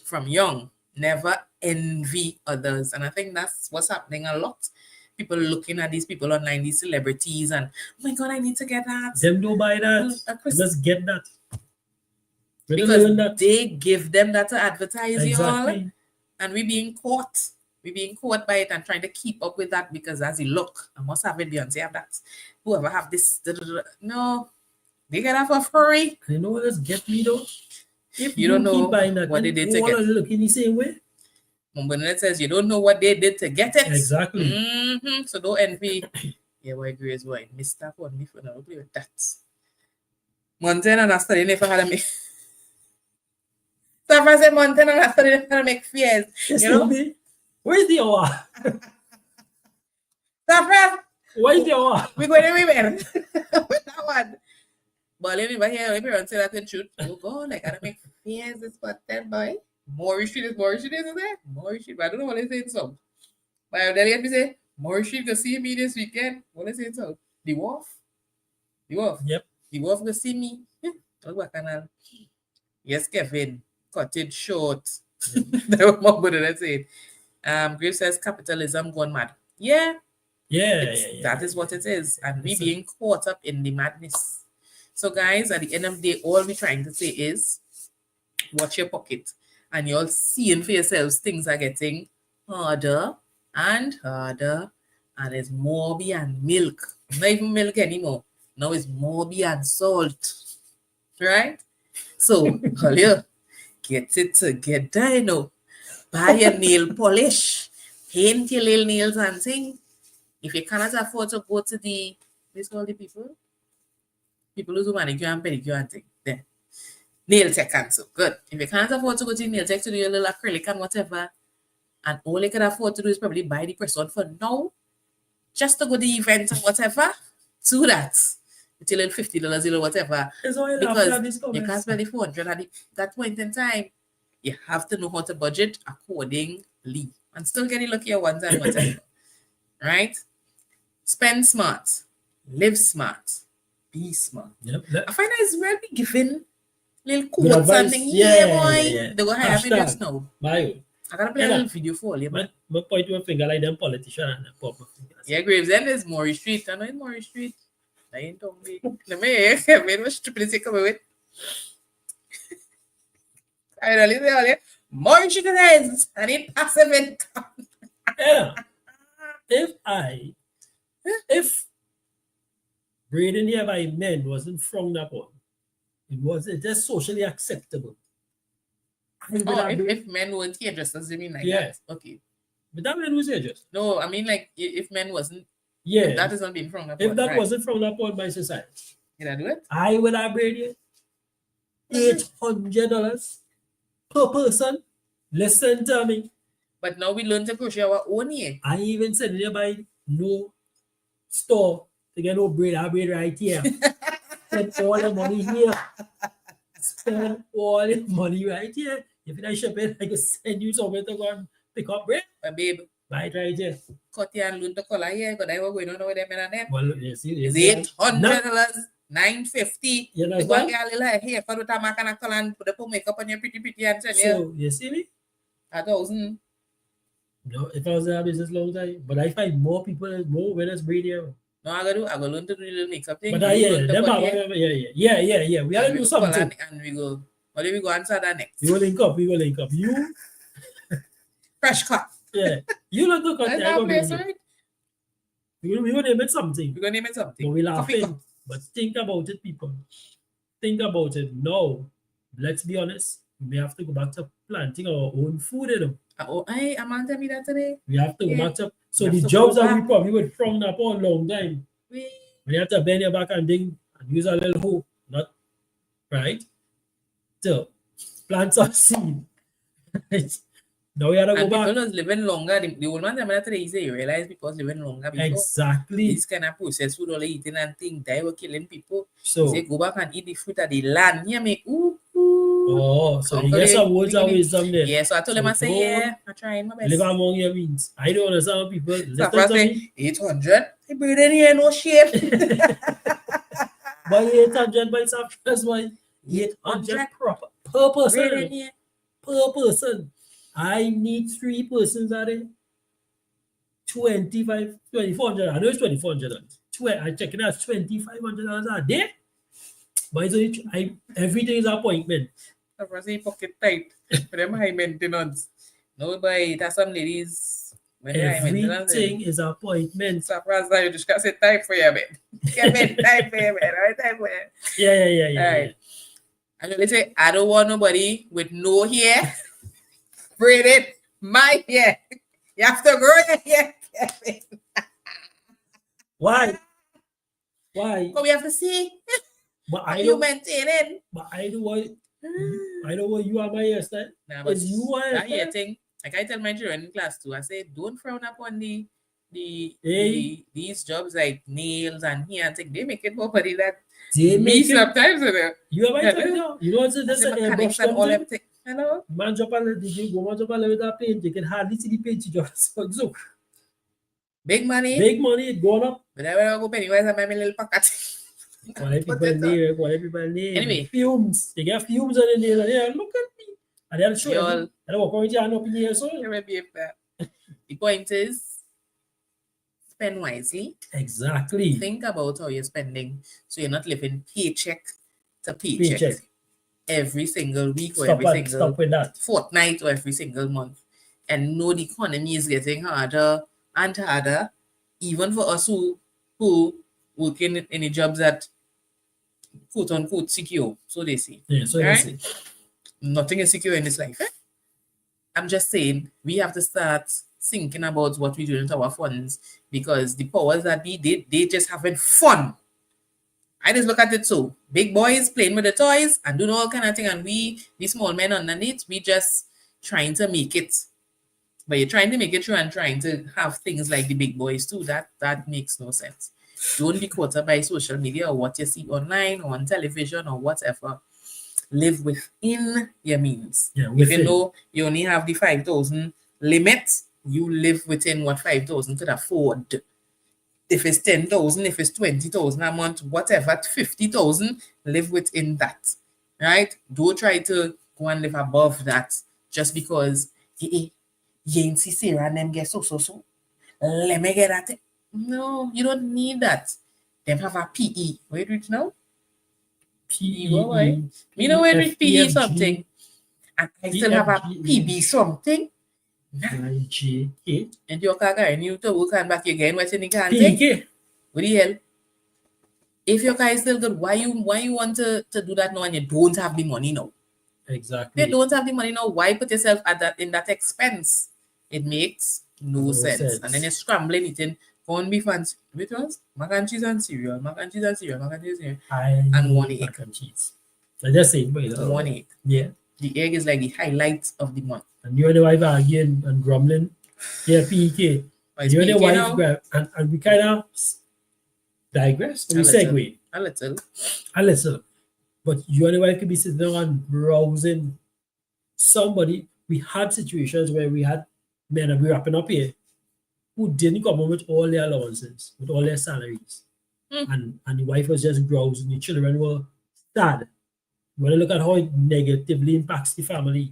from young, never envy others. And I think that's what's happening a lot. People looking at these people online, these celebrities, and oh my God, I need to get that. Them don't buy that. Let's get that. Because they give them that to advertise Exactly. y'all. And we being caught. We being caught by it and trying to keep up with that because as you look, I must have it, Beyonce have that. Whoever have this, no, they get that for free. You know what does get me though? If You don't know keep buying that, what they did to all get of look in the same way. Bernadette says you don't know what they did to get it. Exactly. So don't envy. Yeah, why Grace why? Mr. on me for now. Play with that. Montana and I studying if I had to make. So if I say Montana and I studying if I had to make fears. You know? Where's the hour? So Where's the hour? we going everywhere with that one. But let me hear everyone say that in truth. Oh God, like I gotta make fears this but then boy. Maury Street is Maury Street, isn't it? Maury Street, but I don't know what they saying so. But I'll let me say, Maury Street go see me this weekend. What they saying so? The Wharf? The Wharf? Yep. The Wharf go see me. What canal? Yes, Kevin. Cut it short. That was more good than I said. Grace says capitalism gone mad. Yeah. Yeah. That is what it is. And we being caught up in the madness. So guys, at the end of the day, all we're trying to say is watch your pocket. And you're seeing for yourselves things are getting harder and harder. And it's more beyond milk. Not even milk anymore. Now it's more beyond salt. Right? So, get it together, you know. Buy your nail polish. Paint your little nails and thing. If you cannot afford to go to the, what's called the people? People who do manicure and pedicure and thing. There. Nail tech and so good. If you can't afford to go to nail tech to do your little acrylic and whatever, and all you can afford to do is probably buy the person for now, just to go to the event and whatever, do that. With your little $50 or whatever. Because you can't spend the $400 at that point in time. You have to know how to budget accordingly and still get the luckier ones and whatever. Right? Spend smart, live smart, be smart. Yep. I find that it's really giving little quotes and things. Yeah, boy. They go have me just now. I gotta play a little video for you. My point with finger like them politicians and pop. Yeah, Gravesend is Maury Street. I know in Maury Street. I ain't told me. Let me hear what stupidity come with. I really say, Maury Street is I need passive income. Yeah. If braiding hair by men wasn't frowned upon, it just socially acceptable. If men weren't hairdressers, you mean like that? Okay. But that man was hairdressers. No, I mean like if men wasn't. Yeah. That is not being frowned upon. If that wasn't frowned upon by society. Can I do it? I would have braided $800 per person. Listen to me. But now we learn to crochet our own hair. I even said nearby no store to get no braid. I braid right here. Spend all the money here. Spend all the money right here. If I shop it, I can send you somewhere to go and pick up braid. But babe, buy it right here. Cut here and learn to color here. Because I was going on with them and them. Well, you see, it's $800, $950. You know what? You get a little hair for the time I can color and put the makeup on your pretty and send so, you see me? 1,000. No, if I was in a business long time, but I find more winners braid here. No, I gotta learn to do the makeup thing. But yeah. We gotta do something. And we go. What do we go answer that next? We will link up. You fresh cut. Yeah. You not do cut. That's our place, right? We gonna name it something. We're gonna name it something. But we laughing. But think about it, people. Think about it. No. Let's be honest. We may have to go back to planting our own food, you know. I'm telling me that today. We have to go back to. So the jobs that we probably would frown upon long time. When you have to bend your back and dig and use a little hoe, not right, to plant some seed. Right? Now we have to go And people back. was living longer. The old man, them easy. You realize people was living longer before. Exactly. This kind of processed food, all they eating and things, they were killing people. So Say go back and eat the fruit of the land. Yeah, me. Ooh. oh, so you get some words of wisdom there. Yeah, so I told him, I say, yeah, I'm trying my best. Live among your means. I don't understand how people So listen I to say, me. 800. Hey, breathe in here, no shape. By 800 by substance, by 800 proper per Breathe in person. here. Per person. I need 3 persons a day. 2,400. I know it's $2,400. I check it out, $2,500 a day. But everything is appointment. I say pocket tight. For them high maintenance. Nobody, that's some ladies. When they're high maintenance. Everything is appointment. Surprise that you just got say time for your bed. Get bed, time for your bed, right? Time for your Yeah. Right. And they say, I don't want nobody with no hair. Braid it. My hair. You have to grow your hair. Why? But we have to see. But Are I you don't. maintaining? But I don't want. I don't want you are my hairstyle. Nah, but It's you are that hair thing. Like I tell my children in class too. I say, don't frown upon these jobs like nails and hair and thing. They make it more body that they me make it. sometimes. You are my child. You know what's this? Mechanics and all everything. Hello. Man drop a little. Did you go? Man drop a little with that paint. You can hardly see the paint. You just so. Big money. Big money. It going up. But I will go Pennywise and my little pocket. What people name. Anyway. Fumes. They get fumes on the nail. Yeah, look at me. And they'll show you. And walk around here up in here. So the point is, spend wisely. Exactly. Think about how you're spending, so you're not living paycheck to paycheck. Every single week or every single fortnight or every single month. And know the economy is getting harder and harder, even for us who working in the jobs that quote unquote secure. So they say. Yeah, so right? they say. Nothing is secure in this life. I'm just saying we have to start thinking about what we do with our funds, because the powers that be, they just having fun. I just look at it so big boys playing with the toys and doing all kind of thing, and we, the small men underneath, we just trying to make it. But you're trying to make it through and trying to have things like the big boys too. That makes no sense. Don't be caught up by social media or what you see online or on television or whatever. Live within your means. Yeah, if you know you only have the 5,000 limit, you live within what 5,000 could afford. If it's 10,000, if it's 20,000 a month, whatever, 50,000, live within that, right? Don't try to go and live above that just because you ain't see Sarah and them get so. Let me get at it. No, you don't need that. Them have a PE. Wait, do it now? PE, boy. You know when we PE something, and I still have a PB something. And your car and you to work and back again, what's in the car? What the hell? If your car is still good, why you want to do that now and you don't have the money now? Exactly. If you don't have the money now, why put yourself in that expense? It makes no sense. And then you're scrambling eating corned beef and which ones? Mac and cheese and cereal. And 1 egg. Mac and cheese. I just say, but 1 egg. Yeah. The egg is like the highlight of the month. And you and the wife are arguing and grumbling. Yeah, PK. You and the wife grab, and we kind of digress. We segue. A little. But you and the wife could be sitting down and browsing. We had situations where we had men, and we're wrapping up here, who didn't come home with all their allowances, with all their salaries. And the wife was just browsing. The children were sad. You want to look at how it negatively impacts the family.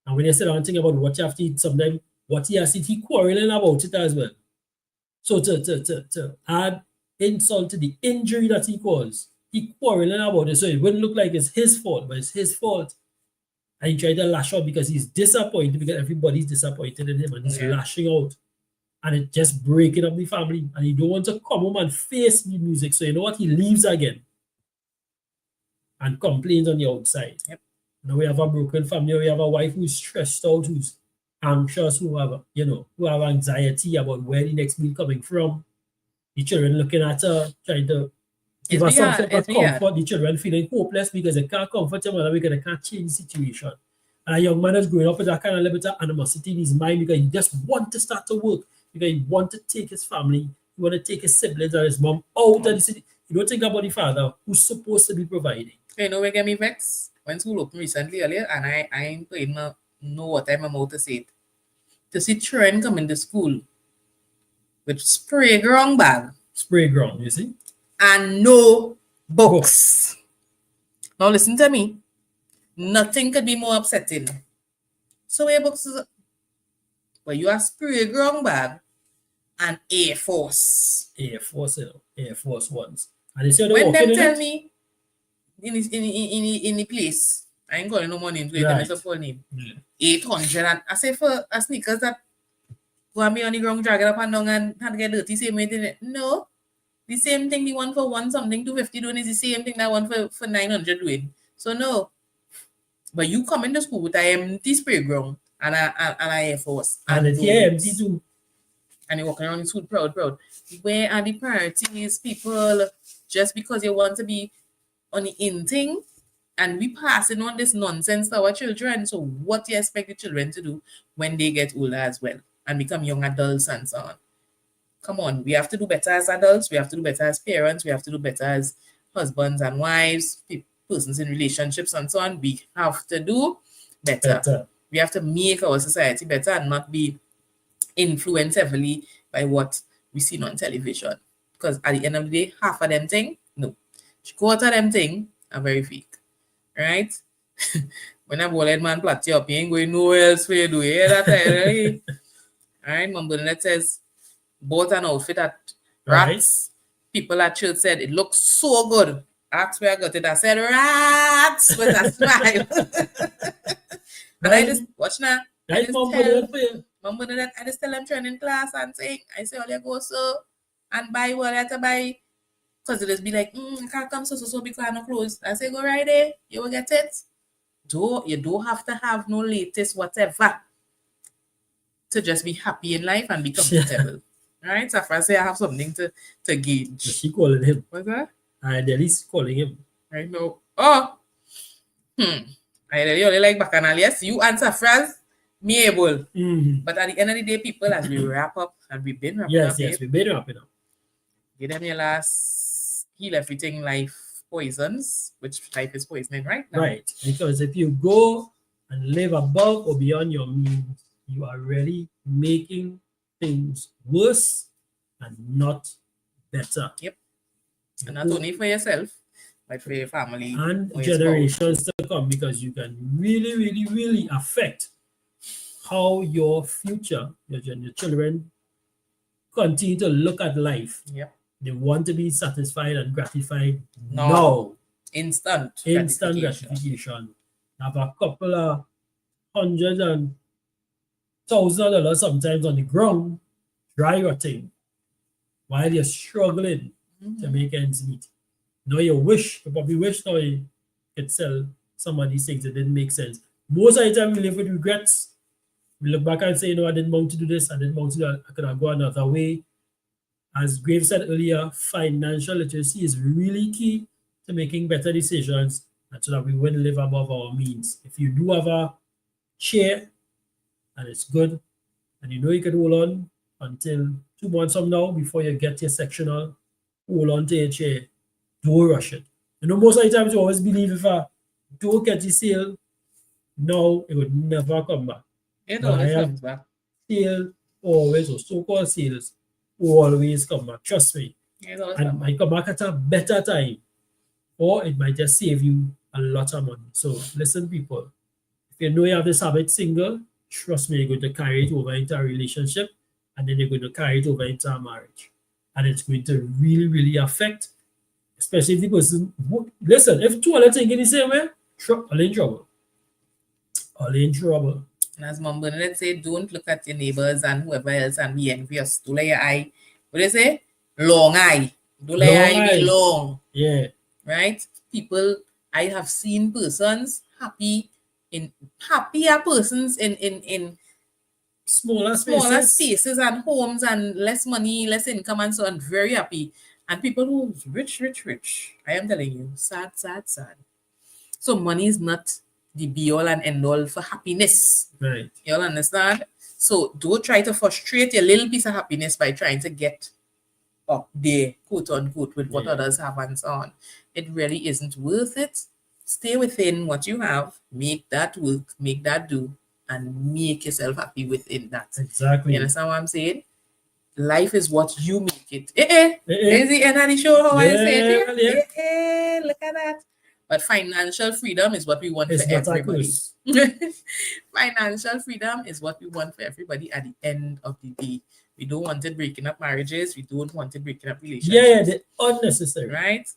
And when you sit down and think about what you have to eat, sometimes what he has to eat, he quarreling about it as well. So to add insult to the injury that he caused, he quarreling about it. So it wouldn't look like it's his fault, but it's his fault. And he tried to lash out because he's disappointed, because everybody's disappointed in him, and he's lashing out. And it's just breaking up the family. And he don't want to come home and face the music. So you know what? He leaves again and complains on the outside. Yep. Now we have a broken family. We have a wife who's stressed out, who's anxious, who have anxiety about where the next meal coming from. the children looking at her, trying to give her It's some hard, sort of it's hard. comfort, the children feeling hopeless because they can't comfort their mother because they can't change the situation. And a young man is growing up with that kind of little bit of animosity in his mind because he just want to start to work, because he want to take his family, he want to take his siblings or his mom out of the city. You don't think about the father who's supposed to be providing. You know what get me vexed? When school opened recently earlier, and I ain't playing know what time I'm out to say it. To see children come into school with spray ground bag Spray ground, you see? and no books. Now listen to me. Nothing could be more upsetting. So your books is, but you have spray ground bag and Air Force. Air Force, you know, Air Force ones. And they say they When walking them in tell it. me in the place, I ain't calling no more names, wait, Right. them full name. Yeah. 800, and I say for a sneakers that go and be on the ground, drag it up and down and get dirty, same way. No, the same thing the one for one something 250 doing is the same thing that one for 900 doing. So no, but you come into school with an empty spray ground and a Air Force And it's no here books. empty too. And you're walking around in school proud. Where are the priorities, people? Just because you want to be on the in thing, and we passing on this nonsense to our children. So what do you expect the children to do when they get older as well and become young adults and so on? Come on, we have to do better as adults. We have to do better as parents. We have to do better as husbands and wives, persons in relationships and so on. We have to do better. We have to make our society better and not be influenced heavily by what we see on television. Because at the end of the day, half of them thing, no. Quarter of them thing are very fake. Right? When a bald man plats you up, you ain't going nowhere else for you do. You hear that? Really? Alright, Mom Bernadette says, bought an outfit at Rats. People at church said it looks so good. Asked where I got it. I said, Rats with a smile. And I just, watch now. That's Mom Bernadette for you. Mom Bernadette, I just tell them training class and saying, I say, all you go so and buy what you have to buy. Because they just be like, I can't come so because I have no clothes. I say, go right there, you will get it. You don't have to have no latest whatever to just be happy in life and be comfortable. Right? So if I say I have something to gauge. She calling him. What's that? And at least calling him. I know. Oh. I really like Bacchanal. Yes, you answer phrase, me able. But at the end of the day, people, as we wrap up, and we've been wrapping up. Yes, we've been wrapping up. Give them your last heal everything life poisons, which life is poisoning right now. Right. Because if you go and live above or beyond your means, you are really making things worse and not better. Yep. And not only for yourself, but for your family and or your generations to come, because you can really, really, really affect how your future, your children continue to look at life. Yep. They want to be satisfied and gratified No. now. Instant gratification. Have a couple of hundreds and thousands of dollars sometimes on the ground, dry rotting, while you're struggling to make ends meet. Now you probably wish now you could sell some of these things that didn't make sense. Most of the time we live with regrets. We look back and say, no, I didn't want to do this, I didn't want to do that, I could have gone another way. As Graves said earlier, financial literacy is really key to making better decisions and so that we wouldn't live above our means. If you do have a chair and it's good, and you know you can hold on until 2 months from now before you get your sectional, hold on to your chair. Don't rush it. You know, most of the times you always believe if I don't get the sale, no, it would never come back. It always comes back. Sale always, or so-called sales, always come back. Trust me. And might come back at a better time. Or it might just save you a lot of money. So listen, people. If you know you have this habit single, trust me, you're going to carry it over into a relationship, and then you're going to carry it over into a marriage. And it's going to really, really affect, especially if the person, listen, if two are thinking the same way, all in trouble. All in trouble. And as Mom Bernadette said, don't look at your neighbors and whoever else and be envious. Don't let your eye, what do they say? Long eye. Don't let your eye be long. Yeah. Right? People, I have seen persons happier persons in Smaller smaller spaces. spaces and homes and less money, less income, and so on. Very happy. And people who's rich. I am telling you, sad. So money is not the be all and end all for happiness. Right. You all understand? So don't try to frustrate your little piece of happiness by trying to get up there, quote unquote, with what Yeah. others have and so on. It really isn't worth it. Stay within what you have, make that work, make that do, and make yourself happy within that. Exactly. You understand what I'm saying? Life is what you make it. Is the end of the show how I say it here? Look at that. But financial freedom is what we want It's for not a everybody. curse. Financial freedom is what we want for everybody at the end of the day. We don't want it breaking up marriages. We don't want it breaking up relationships. Yeah, the unnecessary. Right?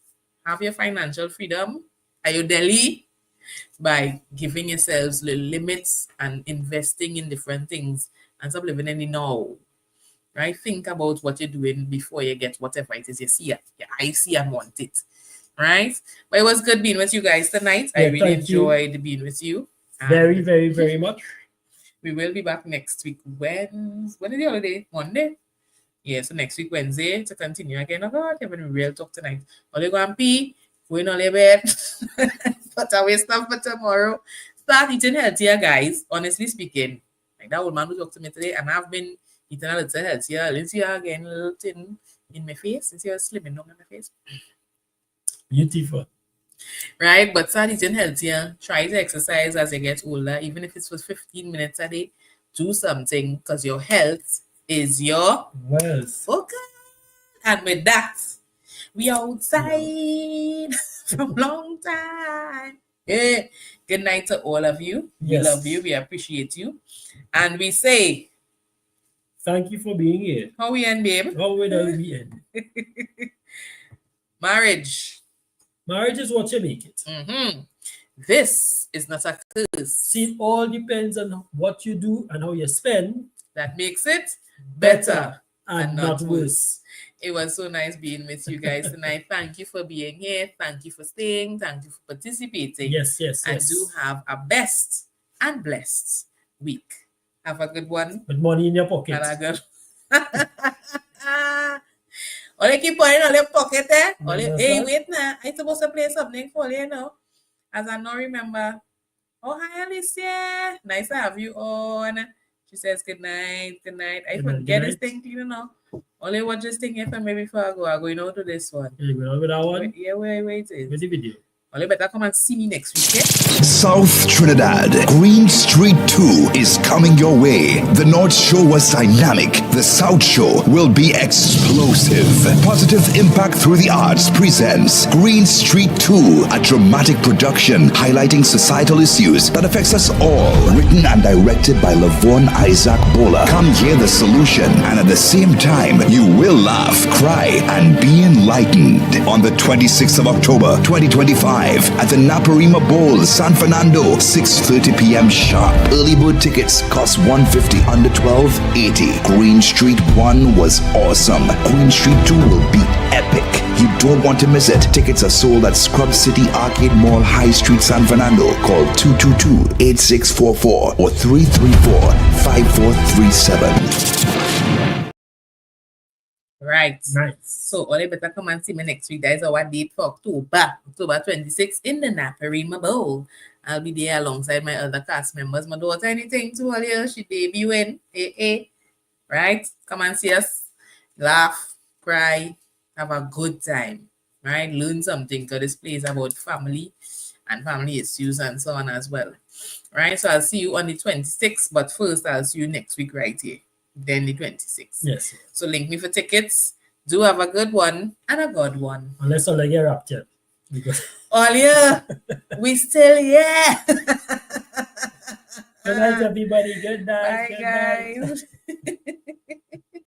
Have your financial freedom. Ayodeli, by giving yourselves little limits and investing in different things and stop living in the now. Right? Think about what you're doing before you get whatever it is you see. I see and want it. Right? But it was good being with you guys tonight. I Yeah, really thank you. enjoyed being with you. And Very, very, very much. we will be back next week. When is the holiday? Monday? Yeah, so next week, Wednesday, to continue again. Oh God, having a real talk tonight. All you go and pee, going on your bed, put away stuff for tomorrow. Start eating healthier, guys. Honestly speaking. Like that old man who talked to me today, and I've been eating a little healthier. A little again, a little thin in my face. Since you're slimming down in my face. Beautiful. Right? But start eating healthier. Try to exercise as you get older, even if it's for 15 minutes a day. Do something because your health is your wealth. Okay. And with that, we outside from long time. Yeah. Good night to all of you. Yes. We love you. We appreciate you. And we say, thank you for being here. how we end, babe? How will we end? Marriage. Marriage is what you make it. Mm-hmm. This is not a curse. See, it all depends on what you do and how you spend. That makes it better and not worse. It was so nice being with you guys tonight. Thank you for being here. Thank you for staying. Thank you for participating. Yes. And do have a best and blessed week. Have a good one. With money in your pocket. And a good. Only keep putting on your pocket there. Hey, wait now. I'm supposed to play something for you now. As I now remember. Oh, hi, Alicia. Nice to have you on. She says good night. I forget this thing clean now. Only watch this thing here for me before I go. I'm going out to this one. You going out with that one? Yeah, wait. With the video. Only better come and see me next week, yeah? South Trinidad, Green Street 2 is coming your way. The North Show was dynamic. The South Show will be explosive. Positive Impact Through the Arts presents Green Street 2, a dramatic production highlighting societal issues that affects us all. Written and directed by Lavon Isaac Bola. Come hear the solution, and at the same time, you will laugh, cry, and be enlightened. On the 26th of October, 2025, at the Naparima Bowl, San Fernando, 6:30 p.m. sharp. Early bird tickets cost $150, under 12, $80. Green Street 1 was awesome. Green Street 2 will be epic. You don't want to miss it. Tickets are sold at Scrub City Arcade Mall, High Street, San Fernando. Call 222-8644 or 334-5437. Right. Nice. So, only better come and see me next week. That is our date for October 26th in the Naparima Bowl. I'll be there alongside my other cast members. My daughter, anything to all you, she debuting. Right? Come and see us. Laugh, cry, have a good time. Right? Learn something because this play is about family and family issues and so on as well. Right? So, I'll see you on the 26th, but first, I'll see you next week right here. Then the 26th. Yes. So link me for tickets. Do have a good one and a good one. Unless I get raptured. Because All yeah, we still here. good night, everybody. Good night. Bye, guys.